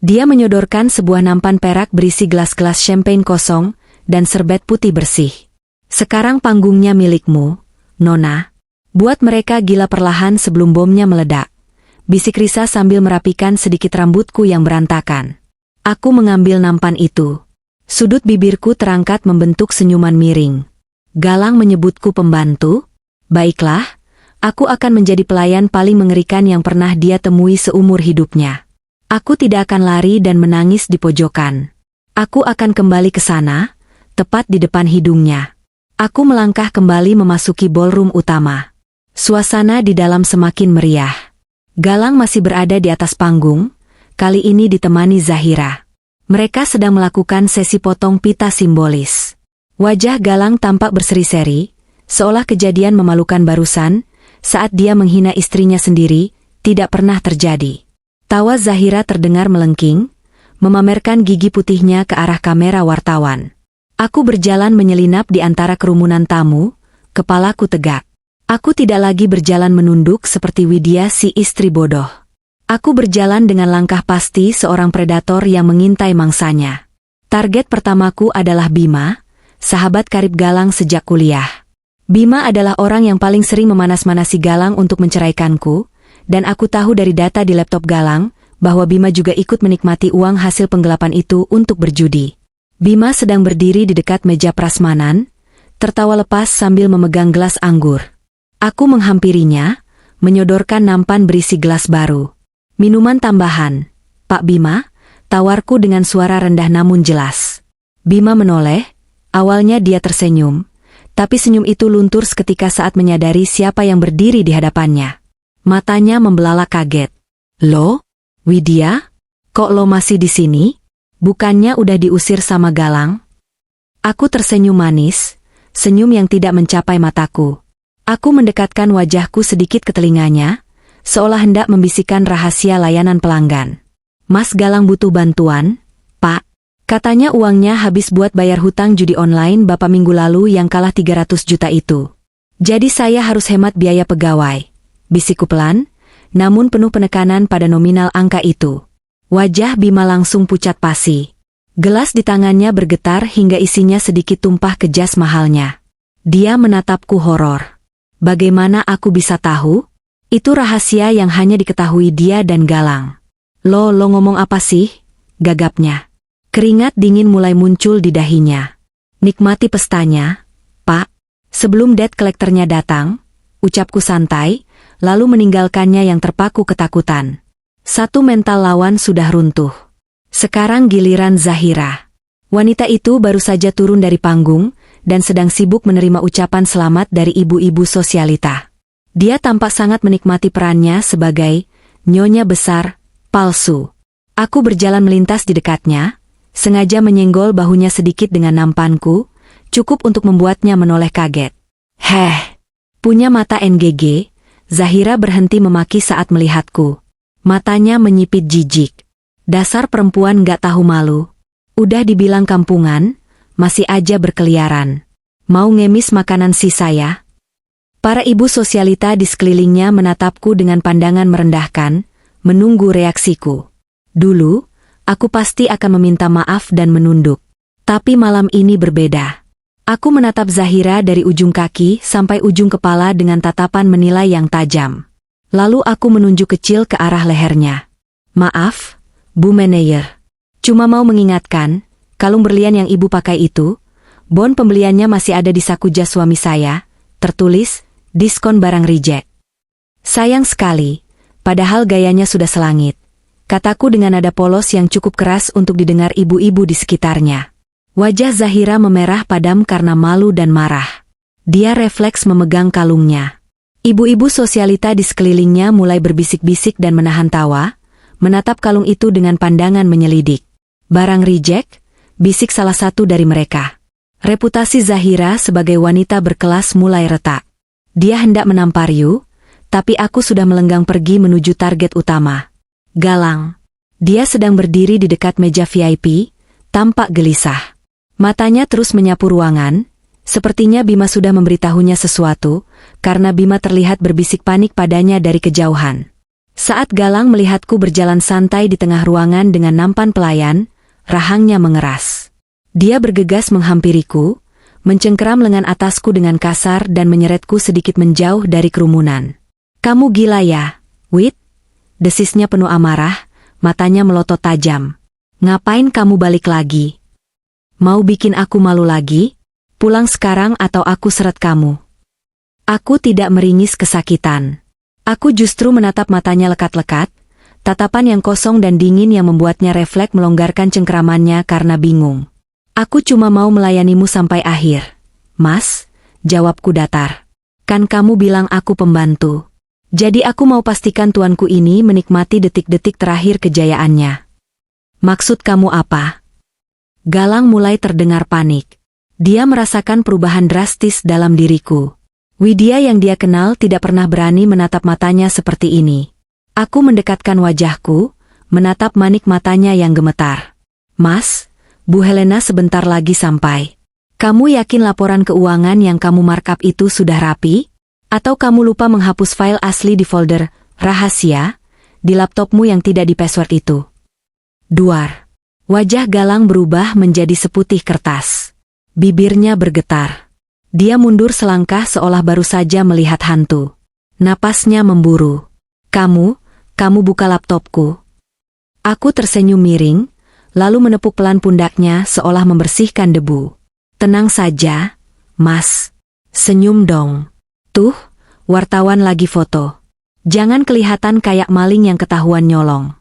Dia menyodorkan sebuah nampan perak berisi gelas-gelas champagne kosong dan serbet putih bersih. Sekarang panggungnya milikmu, Nona. Buat mereka gila perlahan sebelum bomnya meledak. Bisik Risa sambil merapikan sedikit rambutku yang berantakan. Aku mengambil nampan itu. Sudut bibirku terangkat membentuk senyuman miring. Galang menyebutku pembantu? Baiklah, aku akan menjadi pelayan paling mengerikan yang pernah dia temui seumur hidupnya. Aku tidak akan lari dan menangis di pojokan. Aku akan kembali ke sana, tepat di depan hidungnya. Aku melangkah kembali memasuki ballroom utama. Suasana di dalam semakin meriah. Galang masih berada di atas panggung, kali ini ditemani Zahira. Mereka sedang melakukan sesi potong pita simbolis. Wajah Galang tampak berseri-seri, seolah kejadian memalukan barusan, saat dia menghina istrinya sendiri, tidak pernah terjadi. Tawa Zahira terdengar melengking, memamerkan gigi putihnya ke arah kamera wartawan. Aku berjalan menyelinap di antara kerumunan tamu, kepalaku tegak. Aku tidak lagi berjalan menunduk seperti Widya si istri bodoh. Aku berjalan dengan langkah pasti seorang predator yang mengintai mangsanya. Target pertamaku adalah Bima, sahabat karib Galang sejak kuliah. Bima adalah orang yang paling sering memanas-manasi Galang untuk menceraikanku, dan aku tahu dari data di laptop Galang, bahwa Bima juga ikut menikmati uang hasil penggelapan itu untuk berjudi. Bima sedang berdiri di dekat meja prasmanan, tertawa lepas sambil memegang gelas anggur. Aku menghampirinya, menyodorkan nampan berisi gelas baru. Minuman tambahan, Pak Bima, tawarku dengan suara rendah namun jelas. Bima menoleh, awalnya dia tersenyum, tapi senyum itu luntur seketika saat menyadari siapa yang berdiri di hadapannya. Matanya membelalak kaget. Lo, Widya, kok lo masih di sini? Bukannya udah diusir sama Galang? Aku tersenyum manis, senyum yang tidak mencapai mataku. Aku mendekatkan wajahku sedikit ke telinganya, seolah hendak membisikkan rahasia layanan pelanggan. Mas Galang butuh bantuan, Pak. Katanya uangnya habis buat bayar hutang judi online Bapak minggu lalu yang kalah 300 juta itu. Jadi saya harus hemat biaya pegawai. Bisikku pelan, namun penuh penekanan pada nominal angka itu. Wajah Bima langsung pucat pasi. Gelas di tangannya bergetar hingga isinya sedikit tumpah ke jas mahalnya. Dia menatapku horor. Bagaimana aku bisa tahu? Itu rahasia yang hanya diketahui dia dan Galang. Lo ngomong apa sih? Gagapnya. Keringat dingin mulai muncul di dahinya. Nikmati pestanya, Pak. Sebelum debt collector-nya datang, ucapku santai, lalu meninggalkannya yang terpaku ketakutan. Satu mental lawan sudah runtuh. Sekarang giliran Zahira. Wanita itu baru saja turun dari panggung, dan sedang sibuk menerima ucapan selamat dari ibu-ibu sosialita. Dia tampak sangat menikmati perannya sebagai nyonya besar, palsu. Aku berjalan melintas di dekatnya, sengaja menyenggol bahunya sedikit dengan nampanku, cukup untuk membuatnya menoleh kaget. Punya mata NGG, Zahira berhenti memaki saat melihatku. Matanya menyipit jijik. Dasar perempuan gak tahu malu. Udah dibilang kampungan, masih aja berkeliaran. Mau ngemis makanan sisa ya? Para ibu sosialita di sekelilingnya menatapku dengan pandangan merendahkan, menunggu reaksiku. Dulu, aku pasti akan meminta maaf dan menunduk. Tapi malam ini berbeda. Aku menatap Zahira dari ujung kaki sampai ujung kepala dengan tatapan menilai yang tajam. Lalu aku menunjuk kecil ke arah lehernya. Maaf, Bu Manayer. Cuma mau mengingatkan, kalung berlian yang ibu pakai itu, bon pembeliannya masih ada di saku jas suami saya, tertulis, diskon barang reject. Sayang sekali, padahal gayanya sudah selangit. Kataku dengan nada polos yang cukup keras untuk didengar ibu-ibu di sekitarnya. Wajah Zahira memerah padam karena malu dan marah. Dia refleks memegang kalungnya. Ibu-ibu sosialita di sekelilingnya mulai berbisik-bisik dan menahan tawa, menatap kalung itu dengan pandangan menyelidik. Barang reject, bisik salah satu dari mereka. Reputasi Zahira sebagai wanita berkelas mulai retak. Dia hendak menampar Yu, tapi aku sudah melenggang pergi menuju target utama. Galang. Dia sedang berdiri di dekat meja VIP, tampak gelisah. Matanya terus menyapu ruangan, sepertinya Bima sudah memberitahunya sesuatu, karena Bima terlihat berbisik panik padanya dari kejauhan. Saat Galang melihatku berjalan santai di tengah ruangan dengan nampan pelayan, rahangnya mengeras. Dia bergegas menghampiriku, mencengkeram lengan atasku dengan kasar dan menyeretku sedikit menjauh dari kerumunan. "Kamu gila ya, Wit?" Desisnya penuh amarah, matanya melotot tajam. "Ngapain kamu balik lagi? Mau bikin aku malu lagi? Pulang sekarang atau aku seret kamu." Aku tidak meringis kesakitan. Aku justru menatap matanya lekat-lekat, tatapan yang kosong dan dingin yang membuatnya refleks melonggarkan cengkeramannya karena bingung. "Aku cuma mau melayanimu sampai akhir, Mas," jawabku datar. "Kan kamu bilang aku pembantu. Jadi aku mau pastikan tuanku ini menikmati detik-detik terakhir kejayaannya." "Maksud kamu apa?" Galang mulai terdengar panik. Dia merasakan perubahan drastis dalam diriku. Widya yang dia kenal tidak pernah berani menatap matanya seperti ini. Aku mendekatkan wajahku, menatap manik matanya yang gemetar. "Mas, Bu Helena sebentar lagi sampai. Kamu yakin laporan keuangan yang kamu markup itu sudah rapi? Atau kamu lupa menghapus file asli di folder rahasia di laptopmu yang tidak di-password itu?" Duar. Wajah Galang berubah menjadi seputih kertas. Bibirnya bergetar. Dia mundur selangkah seolah baru saja melihat hantu. Napasnya memburu. Kamu buka laptopku." Aku tersenyum miring, lalu menepuk pelan pundaknya seolah membersihkan debu. "Tenang saja, Mas. Senyum dong. Tuh, wartawan lagi foto. Jangan kelihatan kayak maling yang ketahuan nyolong."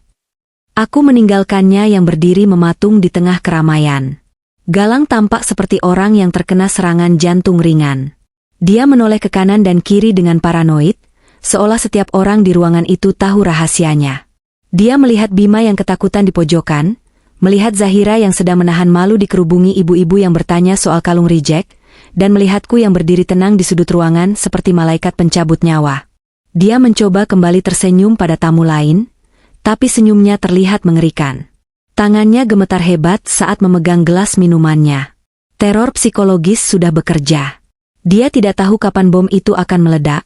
Aku meninggalkannya yang berdiri mematung di tengah keramaian. Galang tampak seperti orang yang terkena serangan jantung ringan. Dia menoleh ke kanan dan kiri dengan paranoid, seolah setiap orang di ruangan itu tahu rahasianya. Dia melihat Bima yang ketakutan di pojokan, melihat Zahira yang sedang menahan malu dikerubungi ibu-ibu yang bertanya soal kalung reject, dan melihatku yang berdiri tenang di sudut ruangan seperti malaikat pencabut nyawa. Dia mencoba kembali tersenyum pada tamu lain, tapi senyumnya terlihat mengerikan. Tangannya gemetar hebat saat memegang gelas minumannya. Teror psikologis sudah bekerja. Dia tidak tahu kapan bom itu akan meledak,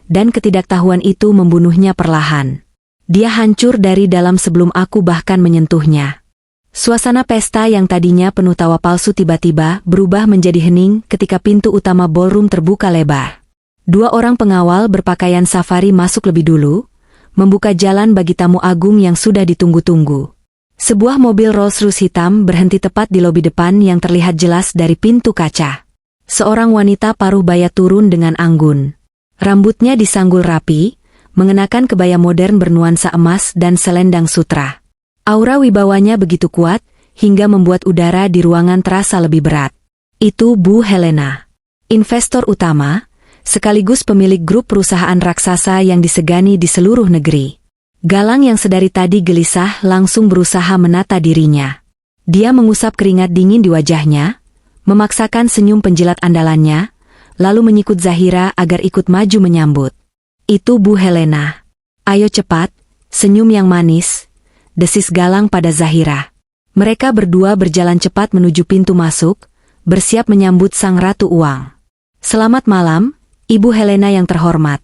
dan ketidaktahuan itu membunuhnya perlahan. Dia hancur dari dalam sebelum aku bahkan menyentuhnya. Suasana pesta yang tadinya penuh tawa palsu tiba-tiba berubah menjadi hening ketika pintu utama ballroom terbuka lebar. 2 orang pengawal berpakaian safari masuk lebih dulu, membuka jalan bagi tamu agung yang sudah ditunggu-tunggu. Sebuah mobil Rolls-Royce hitam berhenti tepat di lobi depan yang terlihat jelas dari pintu kaca. Seorang wanita paruh baya turun dengan anggun. Rambutnya disanggul rapi, mengenakan kebaya modern bernuansa emas dan selendang sutra. Aura wibawanya begitu kuat, hingga membuat udara di ruangan terasa lebih berat. Itu Bu Helena, investor utama, sekaligus pemilik grup perusahaan raksasa yang disegani di seluruh negeri. Galang yang sedari tadi gelisah langsung berusaha menata dirinya. Dia mengusap keringat dingin di wajahnya, memaksakan senyum penjilat andalannya, lalu menyikut Zahira agar ikut maju menyambut. "Itu Bu Helena. Ayo cepat, senyum yang manis," desis Galang pada Zahira. Mereka berdua berjalan cepat menuju pintu masuk, bersiap menyambut sang ratu uang. "Selamat malam, Ibu Helena yang terhormat,"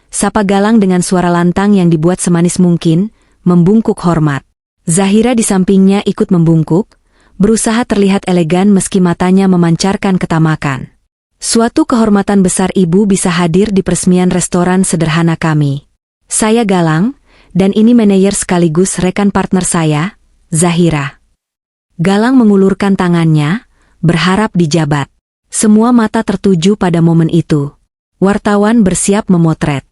sapa Galang dengan suara lantang yang dibuat semanis mungkin, membungkuk hormat. Zahira di sampingnya ikut membungkuk, berusaha terlihat elegan meski matanya memancarkan ketamakan. "Suatu kehormatan besar Ibu bisa hadir di peresmian restoran sederhana kami. Saya Galang, dan ini manajer sekaligus rekan partner saya, Zahira." Galang mengulurkan tangannya, berharap dijabat. Semua mata tertuju pada momen itu. Wartawan bersiap memotret.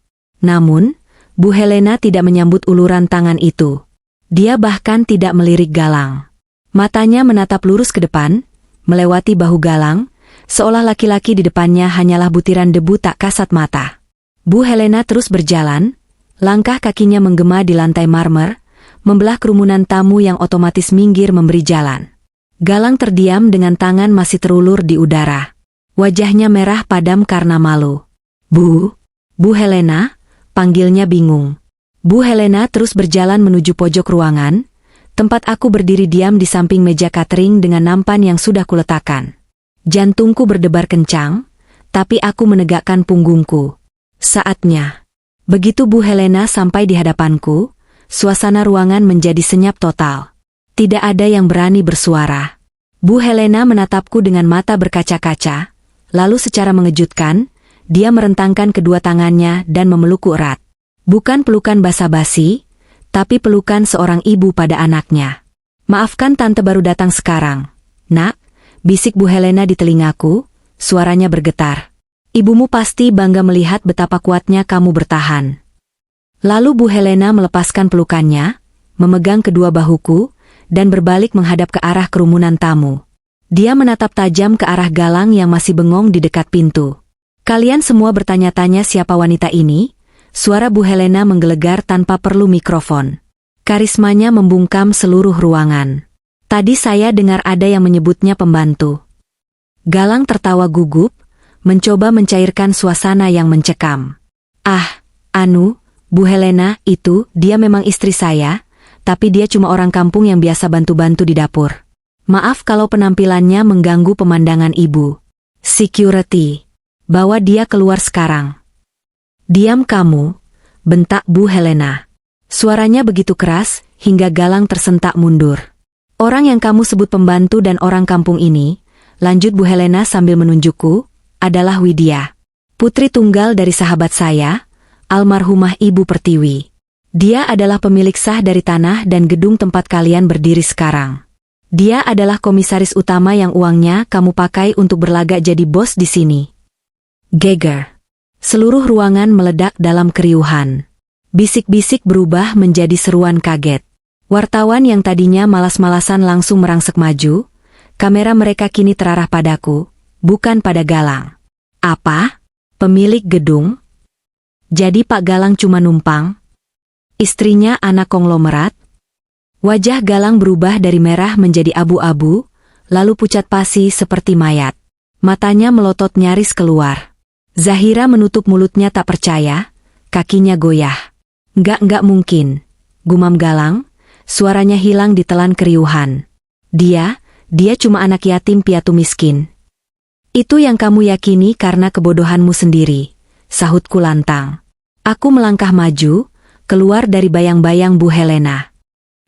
Namun, Bu Helena tidak menyambut uluran tangan itu. Dia bahkan tidak melirik Galang. Matanya menatap lurus ke depan, melewati bahu Galang, seolah laki-laki di depannya hanyalah butiran debu tak kasat mata. Bu Helena terus berjalan, langkah kakinya menggema di lantai marmer, membelah kerumunan tamu yang otomatis minggir memberi jalan. Galang terdiam dengan tangan masih terulur di udara. Wajahnya merah padam karena malu. Bu Helena, panggilnya bingung. Bu Helena terus berjalan menuju pojok ruangan, tempat aku berdiri diam di samping meja catering dengan nampan yang sudah kuletakkan. Jantungku berdebar kencang, tapi aku menegakkan punggungku. Saatnya. Begitu Bu Helena sampai di hadapanku, suasana ruangan menjadi senyap total. Tidak ada yang berani bersuara. Bu Helena menatapku dengan mata berkaca-kaca, lalu secara mengejutkan, dia merentangkan kedua tangannya dan memelukku erat. Bukan pelukan basa-basi, tapi pelukan seorang ibu pada anaknya. Maafkan tante baru datang sekarang. Nak, bisik Bu Helena di telingaku, suaranya bergetar. Ibumu pasti bangga melihat betapa kuatnya kamu bertahan. Lalu Bu Helena melepaskan pelukannya, memegang kedua bahuku, dan berbalik menghadap ke arah kerumunan tamu. Dia menatap tajam ke arah Galang yang masih bengong di dekat pintu. Kalian semua bertanya-tanya siapa wanita ini? Suara Bu Helena menggelegar tanpa perlu mikrofon. Karismanya membungkam seluruh ruangan. Tadi saya dengar ada yang menyebutnya pembantu. Galang tertawa gugup, mencoba mencairkan suasana yang mencekam. Bu Helena itu, dia memang istri saya, tapi dia cuma orang kampung yang biasa bantu-bantu di dapur. Maaf kalau penampilannya mengganggu pemandangan ibu. Security. Bawa dia keluar sekarang. Diam kamu, bentak Bu Helena. Suaranya begitu keras, hingga Galang tersentak mundur. Orang yang kamu sebut pembantu dan orang kampung ini, lanjut Bu Helena sambil menunjukku, adalah Widya. Putri tunggal dari sahabat saya, almarhumah Ibu Pertiwi. Dia adalah pemilik sah dari tanah dan gedung tempat kalian berdiri sekarang. Dia adalah komisaris utama yang uangnya kamu pakai untuk berlagak jadi bos di sini. Geger. Seluruh ruangan meledak dalam keriuhan. Bisik-bisik berubah menjadi seruan kaget. Wartawan yang tadinya malas-malasan langsung merangsek maju. Kamera mereka kini terarah padaku, bukan pada Galang. Apa? Pemilik gedung? Jadi Pak Galang cuma numpang? Istrinya anak konglomerat? Wajah Galang berubah dari merah menjadi abu-abu, lalu pucat pasi seperti mayat. Matanya melotot nyaris keluar. Zahira menutup mulutnya tak percaya, kakinya goyah. Enggak mungkin, gumam Galang, suaranya hilang ditelan keriuhan. Dia cuma anak yatim piatu miskin. Itu yang kamu yakini karena kebodohanmu sendiri, sahutku lantang. Aku melangkah maju, keluar dari bayang-bayang Bu Helena.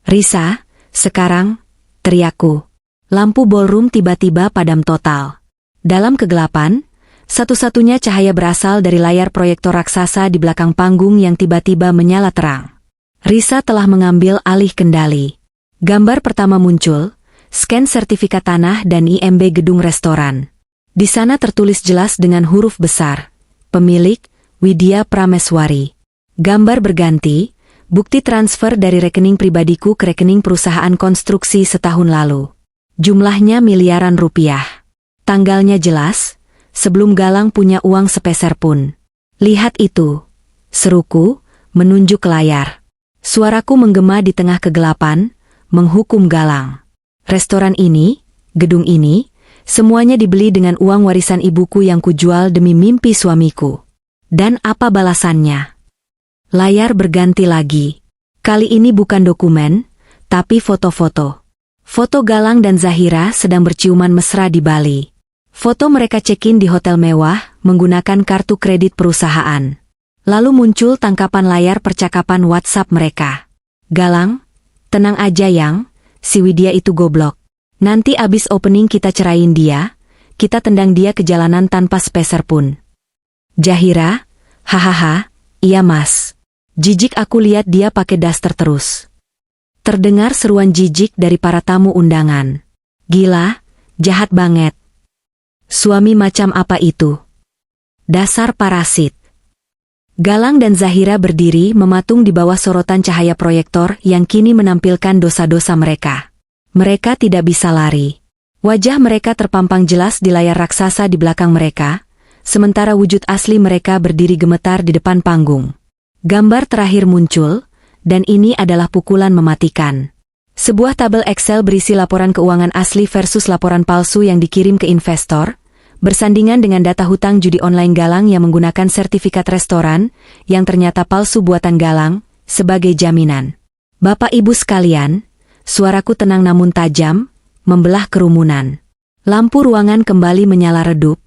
Risa, sekarang, teriakku. Lampu ballroom tiba-tiba padam total. Dalam kegelapan, satu-satunya cahaya berasal dari layar proyektor raksasa di belakang panggung yang tiba-tiba menyala terang. Risa telah mengambil alih kendali. Gambar pertama muncul, scan sertifikat tanah dan IMB gedung restoran. Di sana tertulis jelas dengan huruf besar, pemilik, Widya Prameswari. Gambar berganti, bukti transfer dari rekening pribadiku ke rekening perusahaan konstruksi setahun lalu. Jumlahnya miliaran rupiah. Tanggalnya jelas, sebelum Galang punya uang sepeser pun. Lihat itu, seruku, menunjuk ke layar. Suaraku menggema di tengah kegelapan, menghukum Galang. Restoran ini, gedung ini, semuanya dibeli dengan uang warisan ibuku yang kujual demi mimpi suamiku. Dan apa balasannya? Layar berganti lagi. Kali ini bukan dokumen, tapi foto-foto. Foto Galang dan Zahira sedang berciuman mesra di Bali. Foto mereka check-in di hotel mewah menggunakan kartu kredit perusahaan. Lalu muncul tangkapan layar percakapan WhatsApp mereka. Galang, tenang aja Yang, si Widya itu goblok. Nanti abis opening kita ceraiin dia, kita tendang dia ke jalanan tanpa sepeser pun. Zahira, hahaha, iya mas. Jijik aku lihat dia pakai daster terus. Terdengar seruan jijik dari para tamu undangan. Gila, jahat banget. Suami macam apa itu? Dasar parasit. Galang dan Zahira berdiri mematung di bawah sorotan cahaya proyektor yang kini menampilkan dosa-dosa mereka. Mereka tidak bisa lari. Wajah mereka terpampang jelas di layar raksasa di belakang mereka, sementara wujud asli mereka berdiri gemetar di depan panggung. Gambar terakhir muncul, dan ini adalah pukulan mematikan. Sebuah tabel Excel berisi laporan keuangan asli versus laporan palsu yang dikirim ke investor, Bersandingan dengan data hutang judi online Galang yang menggunakan sertifikat restoran, yang ternyata palsu buatan Galang, sebagai jaminan. Bapak Ibu sekalian, suaraku tenang namun tajam, membelah kerumunan. Lampu ruangan kembali menyala redup,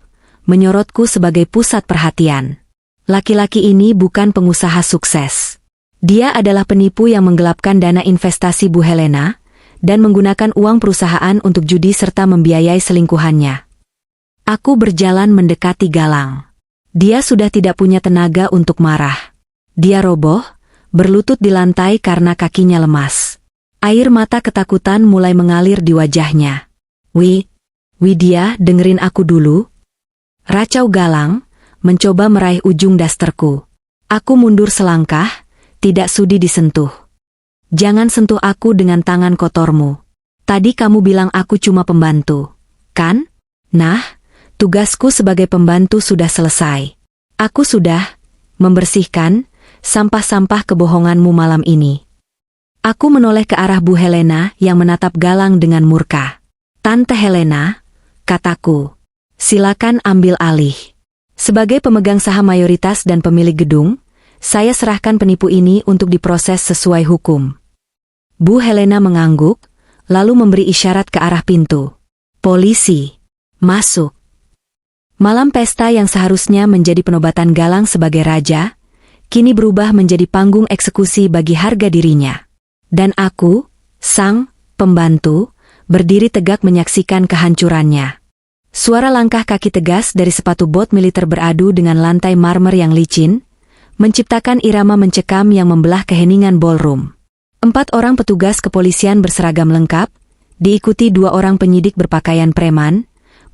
menyorotku sebagai pusat perhatian. Laki-laki ini bukan pengusaha sukses. Dia adalah penipu yang menggelapkan dana investasi Bu Helena, dan menggunakan uang perusahaan untuk judi serta membiayai selingkuhannya. Aku berjalan mendekati Galang. Dia sudah tidak punya tenaga untuk marah. Dia roboh, berlutut di lantai karena kakinya lemas. Air mata ketakutan mulai mengalir di wajahnya. Widya, dengerin aku dulu. Racau Galang, mencoba meraih ujung dasterku. Aku mundur selangkah, tidak sudi disentuh. Jangan sentuh aku dengan tangan kotormu. Tadi kamu bilang aku cuma pembantu, kan? Nah, tugasku sebagai pembantu sudah selesai. Aku sudah membersihkan sampah-sampah kebohonganmu malam ini. Aku menoleh ke arah Bu Helena yang menatap Galang dengan murka. Tante Helena, kataku, silakan ambil alih. Sebagai pemegang saham mayoritas dan pemilik gedung, saya serahkan penipu ini untuk diproses sesuai hukum. Bu Helena mengangguk, lalu memberi isyarat ke arah pintu. Polisi, masuk. Malam pesta yang seharusnya menjadi penobatan Galang sebagai raja, kini berubah menjadi panggung eksekusi bagi harga dirinya. Dan aku, sang pembantu, berdiri tegak menyaksikan kehancurannya. Suara langkah kaki tegas dari sepatu bot militer beradu dengan lantai marmer yang licin, menciptakan irama mencekam yang membelah keheningan ballroom. 4 orang petugas kepolisian berseragam lengkap, diikuti 2 orang penyidik berpakaian preman,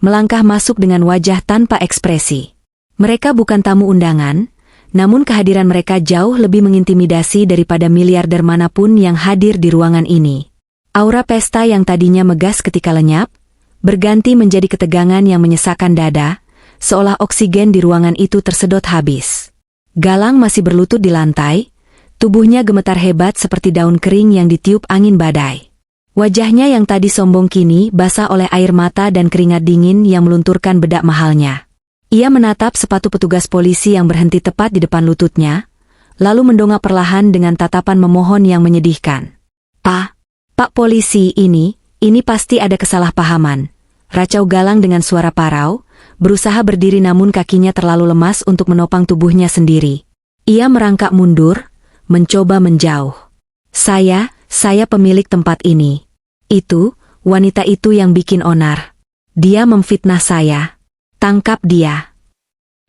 melangkah masuk dengan wajah tanpa ekspresi. Mereka bukan tamu undangan, namun kehadiran mereka jauh lebih mengintimidasi daripada miliarder manapun yang hadir di ruangan ini. Aura pesta yang tadinya megas ketika lenyap, berganti menjadi ketegangan yang menyesakkan dada, seolah oksigen di ruangan itu tersedot habis. Galang masih berlutut di lantai, tubuhnya gemetar hebat seperti daun kering yang ditiup angin badai. Wajahnya yang tadi sombong kini basah oleh air mata dan keringat dingin yang melunturkan bedak mahalnya. Ia menatap sepatu petugas polisi yang berhenti tepat di depan lututnya, lalu mendongak perlahan dengan tatapan memohon yang menyedihkan. Pak polisi, ini pasti ada kesalahpahaman. Racau Galang dengan suara parau, berusaha berdiri namun kakinya terlalu lemas untuk menopang tubuhnya sendiri. Ia merangkak mundur, mencoba menjauh. Saya pemilik tempat ini. Wanita itu yang bikin onar. Dia memfitnah saya. Tangkap dia.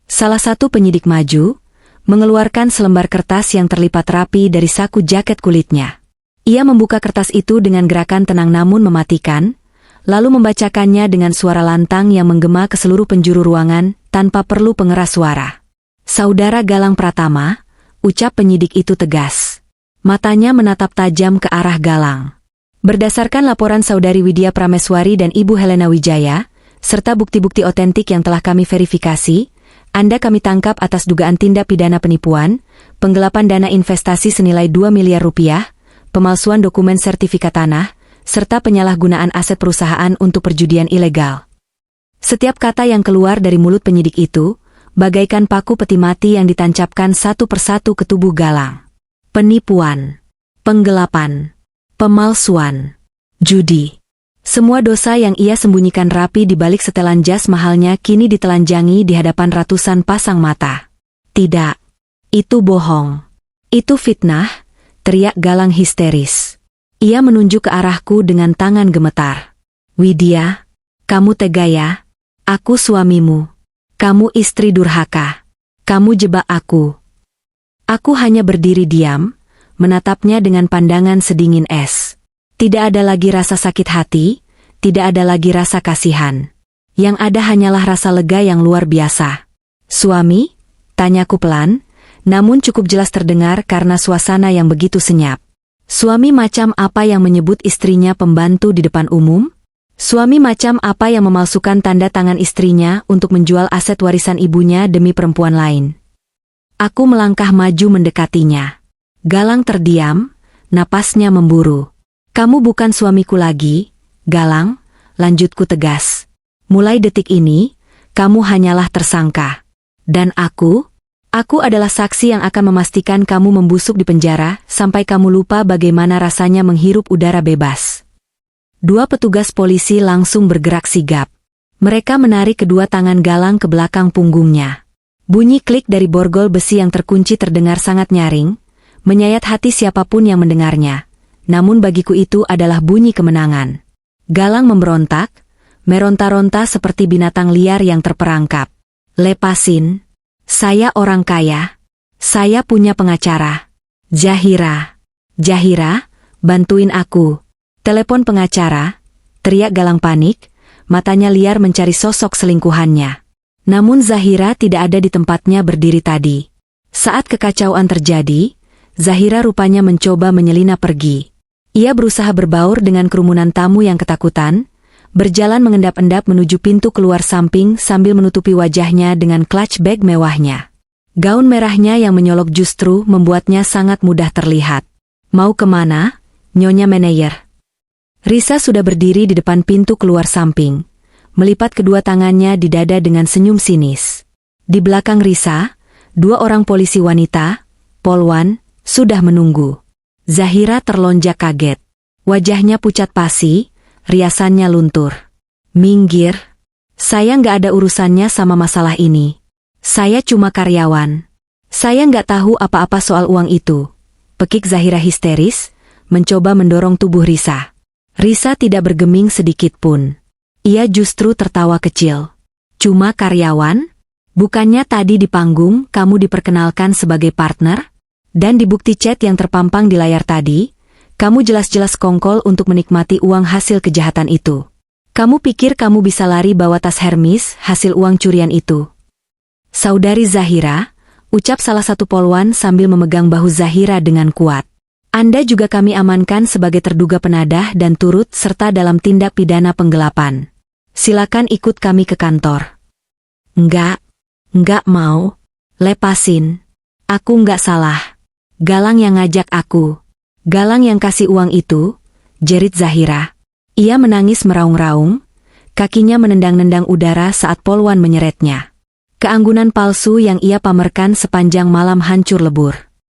Salah satu penyidik maju, mengeluarkan selembar kertas yang terlipat rapi dari saku jaket kulitnya. Ia membuka kertas itu dengan gerakan tenang namun mematikan, lalu membacakannya dengan suara lantang yang menggema ke seluruh penjuru ruangan tanpa perlu pengeras suara. Saudara Galang Pratama, ucap penyidik itu tegas. Matanya menatap tajam ke arah Galang. Berdasarkan laporan Saudari Widya Prameswari dan Ibu Helena Wijaya, serta bukti-bukti otentik yang telah kami verifikasi, Anda kami tangkap atas dugaan tindak pidana penipuan, penggelapan dana investasi senilai 2 miliar rupiah, pemalsuan dokumen sertifikat tanah, serta penyalahgunaan aset perusahaan untuk perjudian ilegal. Setiap kata yang keluar dari mulut penyidik itu, bagaikan paku peti mati yang ditancapkan satu persatu ke tubuh Galang. Penipuan, penggelapan, pemalsuan, judi. Semua dosa yang ia sembunyikan rapi di balik setelan jas mahalnya kini ditelanjangi di hadapan ratusan pasang mata. Tidak, itu bohong. Itu fitnah, teriak Galang histeris. Ia menunjuk ke arahku dengan tangan gemetar. Widya, kamu tega ya? Aku suamimu. Kamu istri durhaka. Kamu jebak aku. Aku hanya berdiri diam, menatapnya dengan pandangan sedingin es. Tidak ada lagi rasa sakit hati, tidak ada lagi rasa kasihan. Yang ada hanyalah rasa lega yang luar biasa. Suami? Tanyaku pelan, namun cukup jelas terdengar karena suasana yang begitu senyap. Suami macam apa yang menyebut istrinya pembantu di depan umum? Suami macam apa yang memalsukan tanda tangan istrinya untuk menjual aset warisan ibunya demi perempuan lain? Aku melangkah maju mendekatinya. Galang terdiam, napasnya memburu. Kamu bukan suamiku lagi, Galang, lanjutku tegas. Mulai detik ini, kamu hanyalah tersangka. Dan aku adalah saksi yang akan memastikan kamu membusuk di penjara sampai kamu lupa bagaimana rasanya menghirup udara bebas. Dua petugas polisi langsung bergerak sigap. Mereka menarik kedua tangan Galang ke belakang punggungnya. Bunyi klik dari borgol besi yang terkunci terdengar sangat nyaring, menyayat hati siapapun yang mendengarnya. Namun bagiku itu adalah bunyi kemenangan. Galang memberontak, meronta-ronta seperti binatang liar yang terperangkap. Lepasin. Saya orang kaya. Saya punya pengacara. Zahira. Zahira, bantuin aku. Telepon pengacara, teriak Galang panik, matanya liar mencari sosok selingkuhannya. Namun Zahira tidak ada di tempatnya berdiri tadi. Saat kekacauan terjadi, Zahira rupanya mencoba menyelinap pergi. Ia berusaha berbaur dengan kerumunan tamu yang ketakutan, berjalan mengendap-endap menuju pintu keluar samping sambil menutupi wajahnya dengan clutch bag mewahnya. Gaun merahnya yang menyolok justru membuatnya sangat mudah terlihat. Mau kemana, Nyonya Meneyer? Risa sudah berdiri di depan pintu keluar samping, melipat kedua tangannya di dada dengan senyum sinis. Di belakang Risa, dua orang polisi wanita, Polwan, sudah menunggu. Zahira terlonjak kaget. Wajahnya pucat pasi, riasannya luntur. Minggir. Saya nggak ada urusannya sama masalah ini. Saya cuma karyawan. Saya nggak tahu apa-apa soal uang itu. Pekik Zahira histeris, mencoba mendorong tubuh Risa. Risa tidak bergeming sedikit pun. Ia justru tertawa kecil. Cuma karyawan? Bukannya tadi di panggung kamu diperkenalkan sebagai partner? Dan di bukti chat yang terpampang di layar tadi, kamu jelas-jelas kongkol untuk menikmati uang hasil kejahatan itu. Kamu pikir kamu bisa lari bawa tas Hermes hasil uang curian itu? Saudari Zahira, ucap salah satu polwan sambil memegang bahu Zahira dengan kuat. Anda juga kami amankan sebagai terduga penadah dan turut serta dalam tindak pidana penggelapan. Silakan ikut kami ke kantor. Enggak mau. Lepasin. Aku enggak salah. Galang yang ngajak aku. Galang yang kasih uang itu, jerit Zahira. Ia menangis meraung-raung, kakinya menendang-nendang udara saat polwan menyeretnya. Keanggunan palsu yang ia pamerkan sepanjang malam hancur lebur.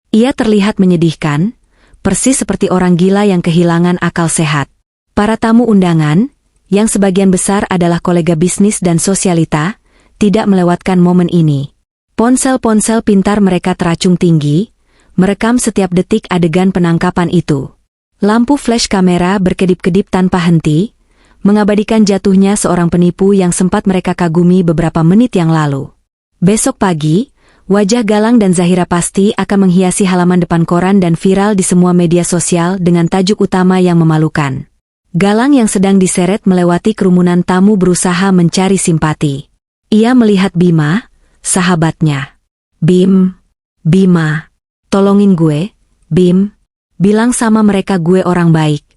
Ia terlihat menyedihkan, persis seperti orang gila yang kehilangan akal sehat. Para tamu undangan, yang sebagian besar adalah kolega bisnis dan sosialita, tidak melewatkan momen ini. Ponsel-ponsel pintar mereka teracung tinggi, merekam setiap detik adegan penangkapan itu. Lampu flash kamera berkedip-kedip tanpa henti, mengabadikan jatuhnya seorang penipu yang sempat mereka kagumi beberapa menit yang lalu. Besok pagi, wajah Galang dan Zahira pasti akan menghiasi halaman depan koran dan viral di semua media sosial dengan tajuk utama yang memalukan. Galang yang sedang diseret melewati kerumunan tamu berusaha mencari simpati. Ia melihat Bima, sahabatnya. Bima. Tolongin gue, Bim. Bilang sama mereka gue orang baik.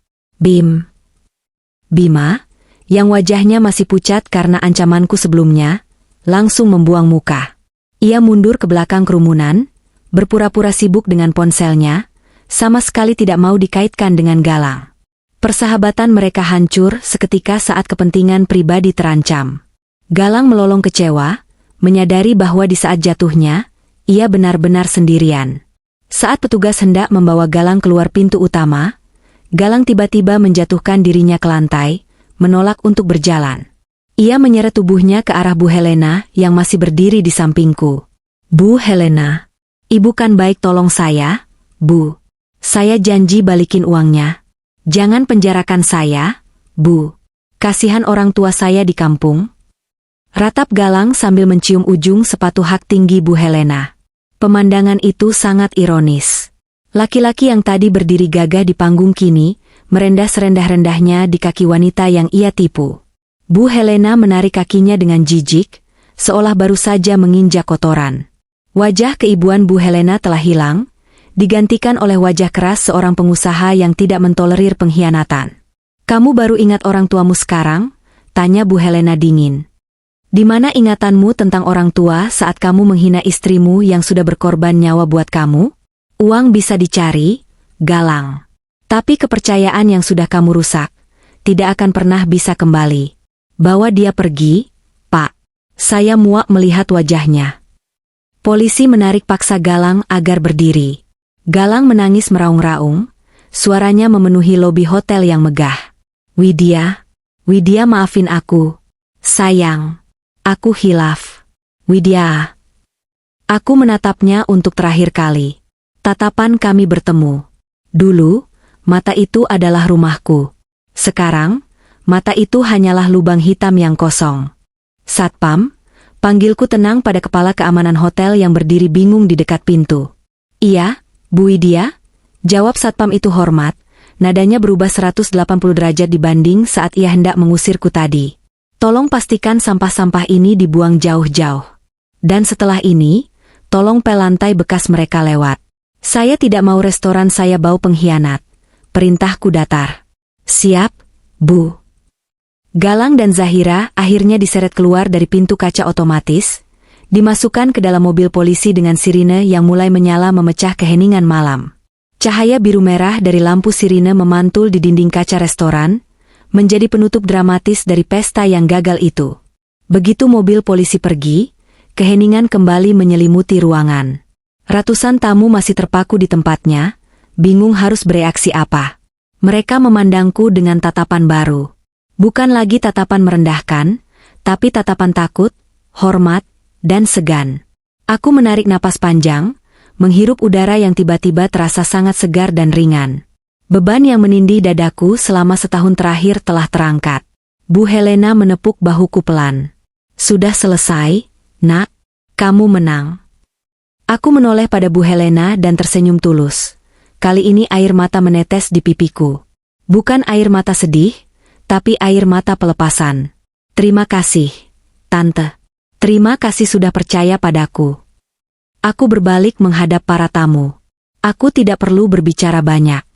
Bima, yang wajahnya masih pucat karena ancamanku sebelumnya, langsung membuang muka. Ia mundur ke belakang kerumunan, berpura-pura sibuk dengan ponselnya, sama sekali tidak mau dikaitkan dengan Galang. Persahabatan mereka hancur seketika saat kepentingan pribadi terancam. Galang melolong kecewa, menyadari bahwa di saat jatuhnya, ia benar-benar sendirian. Saat petugas hendak membawa Galang keluar pintu utama, Galang tiba-tiba menjatuhkan dirinya ke lantai, menolak untuk berjalan. Ia menyeret tubuhnya ke arah Bu Helena yang masih berdiri di sampingku. Bu Helena, ibu kan baik, tolong saya, Bu. Saya janji balikin uangnya. Jangan penjarakan saya, Bu. Kasihan orang tua saya di kampung. Ratap Galang sambil mencium ujung sepatu hak tinggi Bu Helena. Pemandangan itu sangat ironis. Laki-laki yang tadi berdiri gagah di panggung kini, merendah serendah-rendahnya di kaki wanita yang ia tipu. Bu Helena menarik kakinya dengan jijik, seolah baru saja menginjak kotoran. Wajah keibuan Bu Helena telah hilang, digantikan oleh wajah keras seorang pengusaha yang tidak mentolerir pengkhianatan. Kamu baru ingat orang tuamu sekarang? Tanya Bu Helena dingin. Di mana ingatanmu tentang orang tua saat kamu menghina istrimu yang sudah berkorban nyawa buat kamu? Uang bisa dicari, Galang. Tapi kepercayaan yang sudah kamu rusak, tidak akan pernah bisa kembali. Bawa dia pergi, Pak. Saya muak melihat wajahnya. Polisi menarik paksa Galang agar berdiri. Galang menangis meraung-raung, suaranya memenuhi lobi hotel yang megah. Widya, Widya maafin aku. Sayang, aku hilaf. Widya. Aku menatapnya untuk terakhir kali. Tatapan kami bertemu. Dulu, mata itu adalah rumahku. Sekarang, mata itu hanyalah lubang hitam yang kosong. Satpam, panggilku tenang pada kepala keamanan hotel yang berdiri bingung di dekat pintu. Iya, Bu Widya, jawab satpam itu hormat, nadanya berubah 180 derajat dibanding saat ia hendak mengusirku tadi. Tolong pastikan sampah-sampah ini dibuang jauh-jauh. Dan setelah ini, tolong pel lantai bekas mereka lewat. Saya tidak mau restoran saya bau pengkhianat. Perintahku datar. Siap, Bu. Galang dan Zahira akhirnya diseret keluar dari pintu kaca otomatis, dimasukkan ke dalam mobil polisi dengan sirine yang mulai menyala memecah keheningan malam. Cahaya biru merah dari lampu sirine memantul di dinding kaca restoran, menjadi penutup dramatis dari pesta yang gagal itu. Begitu mobil polisi pergi, keheningan kembali menyelimuti ruangan. Ratusan tamu masih terpaku di tempatnya, bingung harus bereaksi apa. Mereka memandangku dengan tatapan baru. Bukan lagi tatapan merendahkan, tapi tatapan takut, hormat, dan segan. Aku menarik napas panjang, menghirup udara yang tiba-tiba terasa sangat segar dan ringan. Beban yang menindih dadaku selama setahun terakhir telah terangkat. Bu Helena menepuk bahuku pelan. Sudah selesai, Nak. Kamu menang. Aku menoleh pada Bu Helena dan tersenyum tulus. Kali ini air mata menetes di pipiku. Bukan air mata sedih, tapi air mata pelepasan. Terima kasih, Tante. Terima kasih sudah percaya padaku. Aku berbalik menghadap para tamu. Aku tidak perlu berbicara banyak.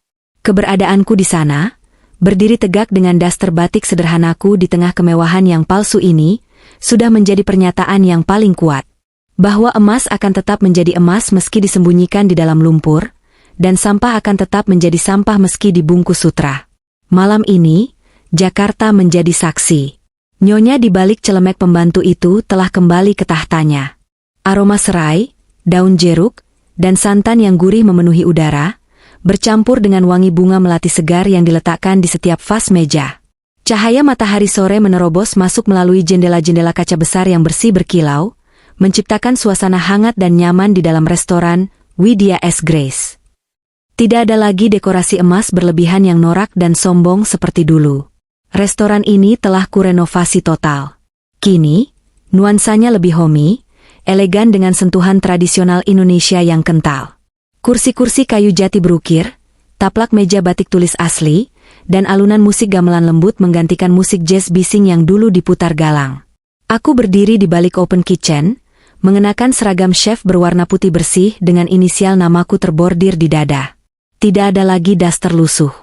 Keberadaanku di sana, berdiri tegak dengan daster batik sederhanaku di tengah kemewahan yang palsu ini, sudah menjadi pernyataan yang paling kuat. Bahwa emas akan tetap menjadi emas meski disembunyikan di dalam lumpur, dan sampah akan tetap menjadi sampah meski dibungkus sutra. Malam ini, Jakarta menjadi saksi. Nyonya di balik celemek pembantu itu telah kembali ke tahtanya. Aroma serai, daun jeruk, dan santan yang gurih memenuhi udara, bercampur dengan wangi bunga melati segar yang diletakkan di setiap vas meja. Cahaya matahari sore menerobos masuk melalui jendela-jendela kaca besar yang bersih berkilau, menciptakan suasana hangat dan nyaman di dalam restoran Widya S. Grace. Tidak ada lagi dekorasi emas berlebihan yang norak dan sombong seperti dulu. Restoran ini telah kurenovasi total. Kini, nuansanya lebih homey, elegan dengan sentuhan tradisional Indonesia yang kental. Kursi-kursi kayu jati berukir, taplak meja batik tulis asli, dan alunan musik gamelan lembut menggantikan musik jazz bising yang dulu diputar Galang. Aku berdiri di balik open kitchen, mengenakan seragam chef berwarna putih bersih dengan inisial namaku terbordir di dada. Tidak ada lagi daster lusuh.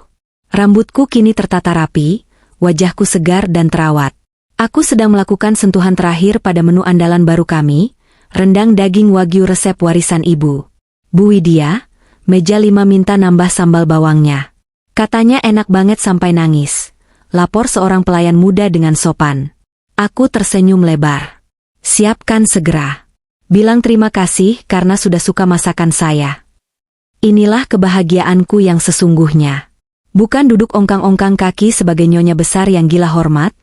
Rambutku kini tertata rapi, wajahku segar dan terawat. Aku sedang melakukan sentuhan terakhir pada menu andalan baru kami, rendang daging wagyu resep warisan ibu. Bu Widya, meja 5 minta nambah sambal bawangnya. Katanya enak banget sampai nangis. Lapor seorang pelayan muda dengan sopan. Aku tersenyum lebar. Siapkan segera. Bilang terima kasih karena sudah suka masakan saya. Inilah kebahagiaanku yang sesungguhnya. Bukan duduk ongkang-ongkang kaki sebagai nyonya besar yang gila hormat,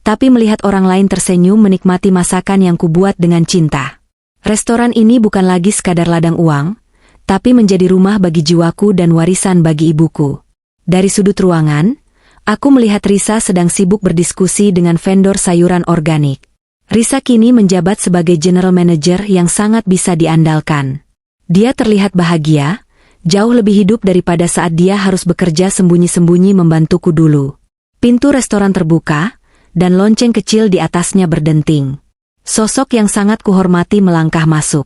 tapi melihat orang lain tersenyum menikmati masakan yang kubuat dengan cinta. Restoran ini bukan lagi sekadar ladang uang, tapi menjadi rumah bagi jiwaku dan warisan bagi ibuku. Dari sudut ruangan, aku melihat Risa sedang sibuk berdiskusi dengan vendor sayuran organik. Risa kini menjabat sebagai general manager yang sangat bisa diandalkan. Dia terlihat bahagia, jauh lebih hidup daripada saat dia harus bekerja sembunyi-sembunyi membantuku dulu. Pintu restoran terbuka, dan lonceng kecil di atasnya berdenting. Sosok yang sangat kuhormati melangkah masuk.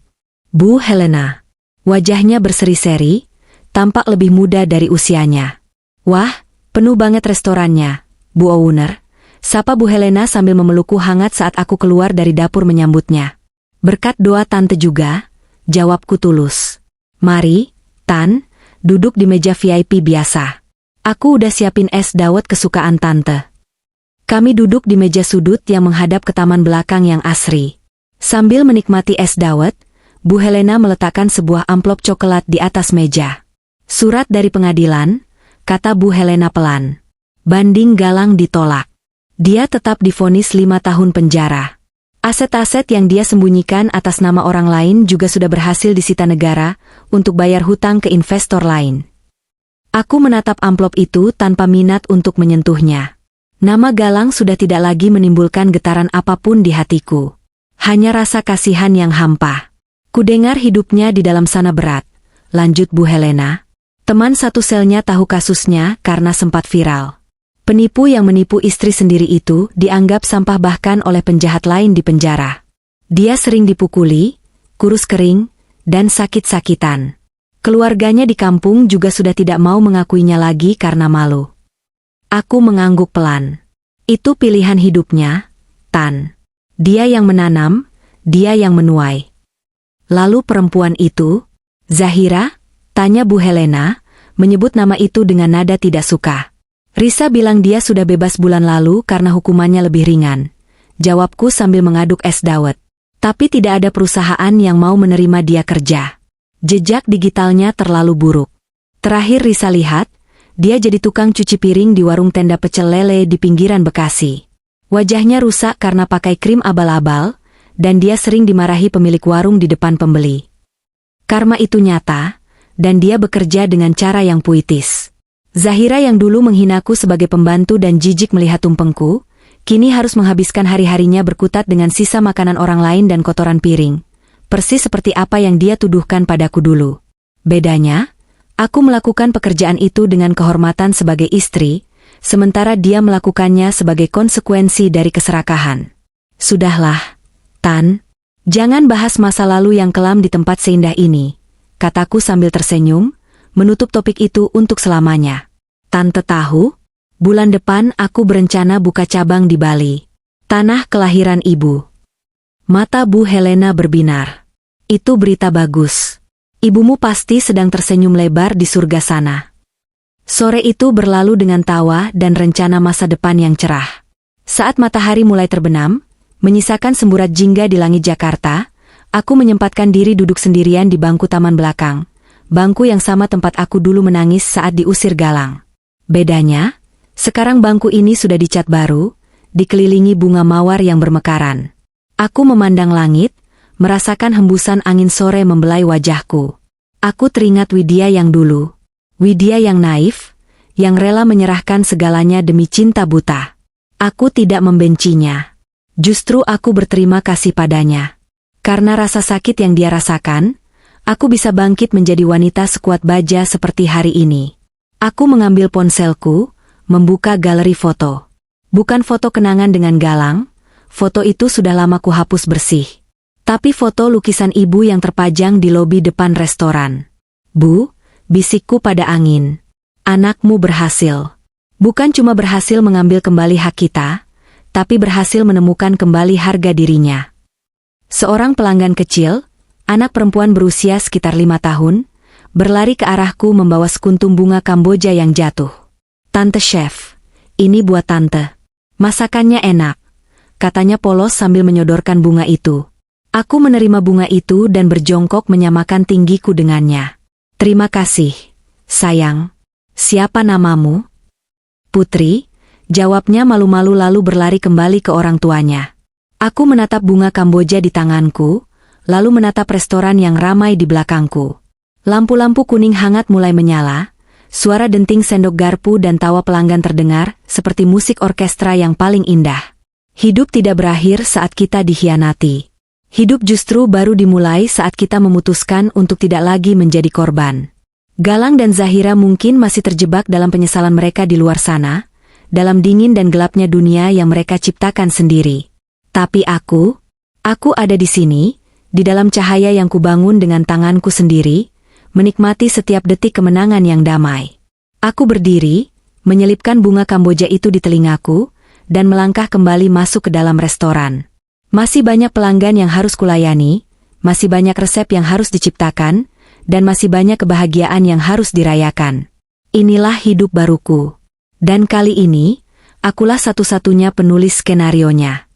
Bu Helena. Wajahnya berseri-seri, tampak lebih muda dari usianya. Wah, penuh banget restorannya, Bu Owner. Sapa Bu Helena sambil memelukku hangat saat aku keluar dari dapur menyambutnya. Berkat doa Tante juga, jawabku tulus. Mari, Tan, duduk di meja VIP biasa. Aku udah siapin es dawet kesukaan Tante. Kami duduk di meja sudut yang menghadap ke taman belakang yang asri. Sambil menikmati es dawet, Bu Helena meletakkan sebuah amplop coklat di atas meja. Surat dari pengadilan, kata Bu Helena pelan. Banding Galang ditolak. Dia tetap divonis 5 tahun penjara. Aset-aset yang dia sembunyikan atas nama orang lain juga sudah berhasil disita negara untuk bayar hutang ke investor lain. Aku menatap amplop itu tanpa minat untuk menyentuhnya. Nama Galang sudah tidak lagi menimbulkan getaran apapun di hatiku. Hanya rasa kasihan yang hampa. Kudengar hidupnya di dalam sana berat, lanjut Bu Helena. Teman satu selnya tahu kasusnya karena sempat viral. Penipu yang menipu istri sendiri itu dianggap sampah bahkan oleh penjahat lain di penjara. Dia sering dipukuli, kurus kering, dan sakit-sakitan. Keluarganya di kampung juga sudah tidak mau mengakuinya lagi karena malu. Aku mengangguk pelan. Itu pilihan hidupnya, Tan. Dia yang menanam, dia yang menuai. Lalu perempuan itu, Zahira? Tanya Bu Helena, menyebut nama itu dengan nada tidak suka. Risa bilang dia sudah bebas bulan lalu karena hukumannya lebih ringan. Jawabku sambil mengaduk es dawet. Tapi tidak ada perusahaan yang mau menerima dia kerja. Jejak digitalnya terlalu buruk. Terakhir Risa lihat, dia jadi tukang cuci piring di warung tenda pecel lele di pinggiran Bekasi. Wajahnya rusak karena pakai krim abal-abal, dan dia sering dimarahi pemilik warung di depan pembeli. Karma itu nyata, dan dia bekerja dengan cara yang puitis. Zahira yang dulu menghinaku sebagai pembantu dan jijik melihat tumpengku, kini harus menghabiskan hari-harinya berkutat dengan sisa makanan orang lain dan kotoran piring. Persis seperti apa yang dia tuduhkan padaku dulu. Bedanya, aku melakukan pekerjaan itu dengan kehormatan sebagai istri, sementara dia melakukannya sebagai konsekuensi dari keserakahan. Sudahlah, Tan. Jangan bahas masa lalu yang kelam di tempat seindah ini, kataku sambil tersenyum, menutup topik itu untuk selamanya. Tante tahu, bulan depan aku berencana buka cabang di Bali, tanah kelahiran ibu. Mata Bu Helena berbinar. Itu berita bagus. Ibumu pasti sedang tersenyum lebar di surga sana. Sore itu berlalu dengan tawa dan rencana masa depan yang cerah. Saat matahari mulai terbenam, menyisakan semburat jingga di langit Jakarta, aku menyempatkan diri duduk sendirian di bangku taman belakang. Bangku yang sama tempat aku dulu menangis saat diusir Galang. Bedanya, sekarang bangku ini sudah dicat baru, dikelilingi bunga mawar yang bermekaran. Aku memandang langit, merasakan hembusan angin sore membelai wajahku. Aku teringat Widya yang dulu. Widya yang naif, yang rela menyerahkan segalanya demi cinta buta. Aku tidak membencinya. Justru aku berterima kasih padanya. Karena rasa sakit yang dia rasakan, aku bisa bangkit menjadi wanita sekuat baja seperti hari ini. Aku mengambil ponselku, membuka galeri foto. Bukan foto kenangan dengan Galang, foto itu sudah lama kuhapus bersih. Tapi foto lukisan ibu yang terpajang di lobi depan restoran. Bu, bisikku pada angin. Anakmu berhasil. Bukan cuma berhasil mengambil kembali hak kita, tapi berhasil menemukan kembali harga dirinya. Seorang pelanggan kecil, anak perempuan berusia sekitar 5 tahun, berlari ke arahku membawa sekuntum bunga Kamboja yang jatuh. Tante Chef, ini buat tante. Masakannya enak, katanya polos sambil menyodorkan bunga itu. Aku menerima bunga itu dan berjongkok menyamakan tinggiku dengannya. Terima kasih, sayang. Siapa namamu? Putri, jawabnya malu-malu lalu berlari kembali ke orang tuanya. Aku menatap bunga Kamboja di tanganku, lalu menatap restoran yang ramai di belakangku. Lampu-lampu kuning hangat mulai menyala, suara denting sendok garpu dan tawa pelanggan terdengar seperti musik orkestra yang paling indah. Hidup tidak berakhir saat kita dikhianati. Hidup justru baru dimulai saat kita memutuskan untuk tidak lagi menjadi korban. Galang dan Zahira mungkin masih terjebak dalam penyesalan mereka di luar sana, dalam dingin dan gelapnya dunia yang mereka ciptakan sendiri. Tapi aku ada di sini, di dalam cahaya yang kubangun dengan tanganku sendiri, menikmati setiap detik kemenangan yang damai. Aku berdiri, menyelipkan bunga Kamboja itu di telingaku, dan melangkah kembali masuk ke dalam restoran. Masih banyak pelanggan yang harus kulayani, masih banyak resep yang harus diciptakan, dan masih banyak kebahagiaan yang harus dirayakan. Inilah hidup baruku. Dan kali ini, akulah satu-satunya penulis skenarionya.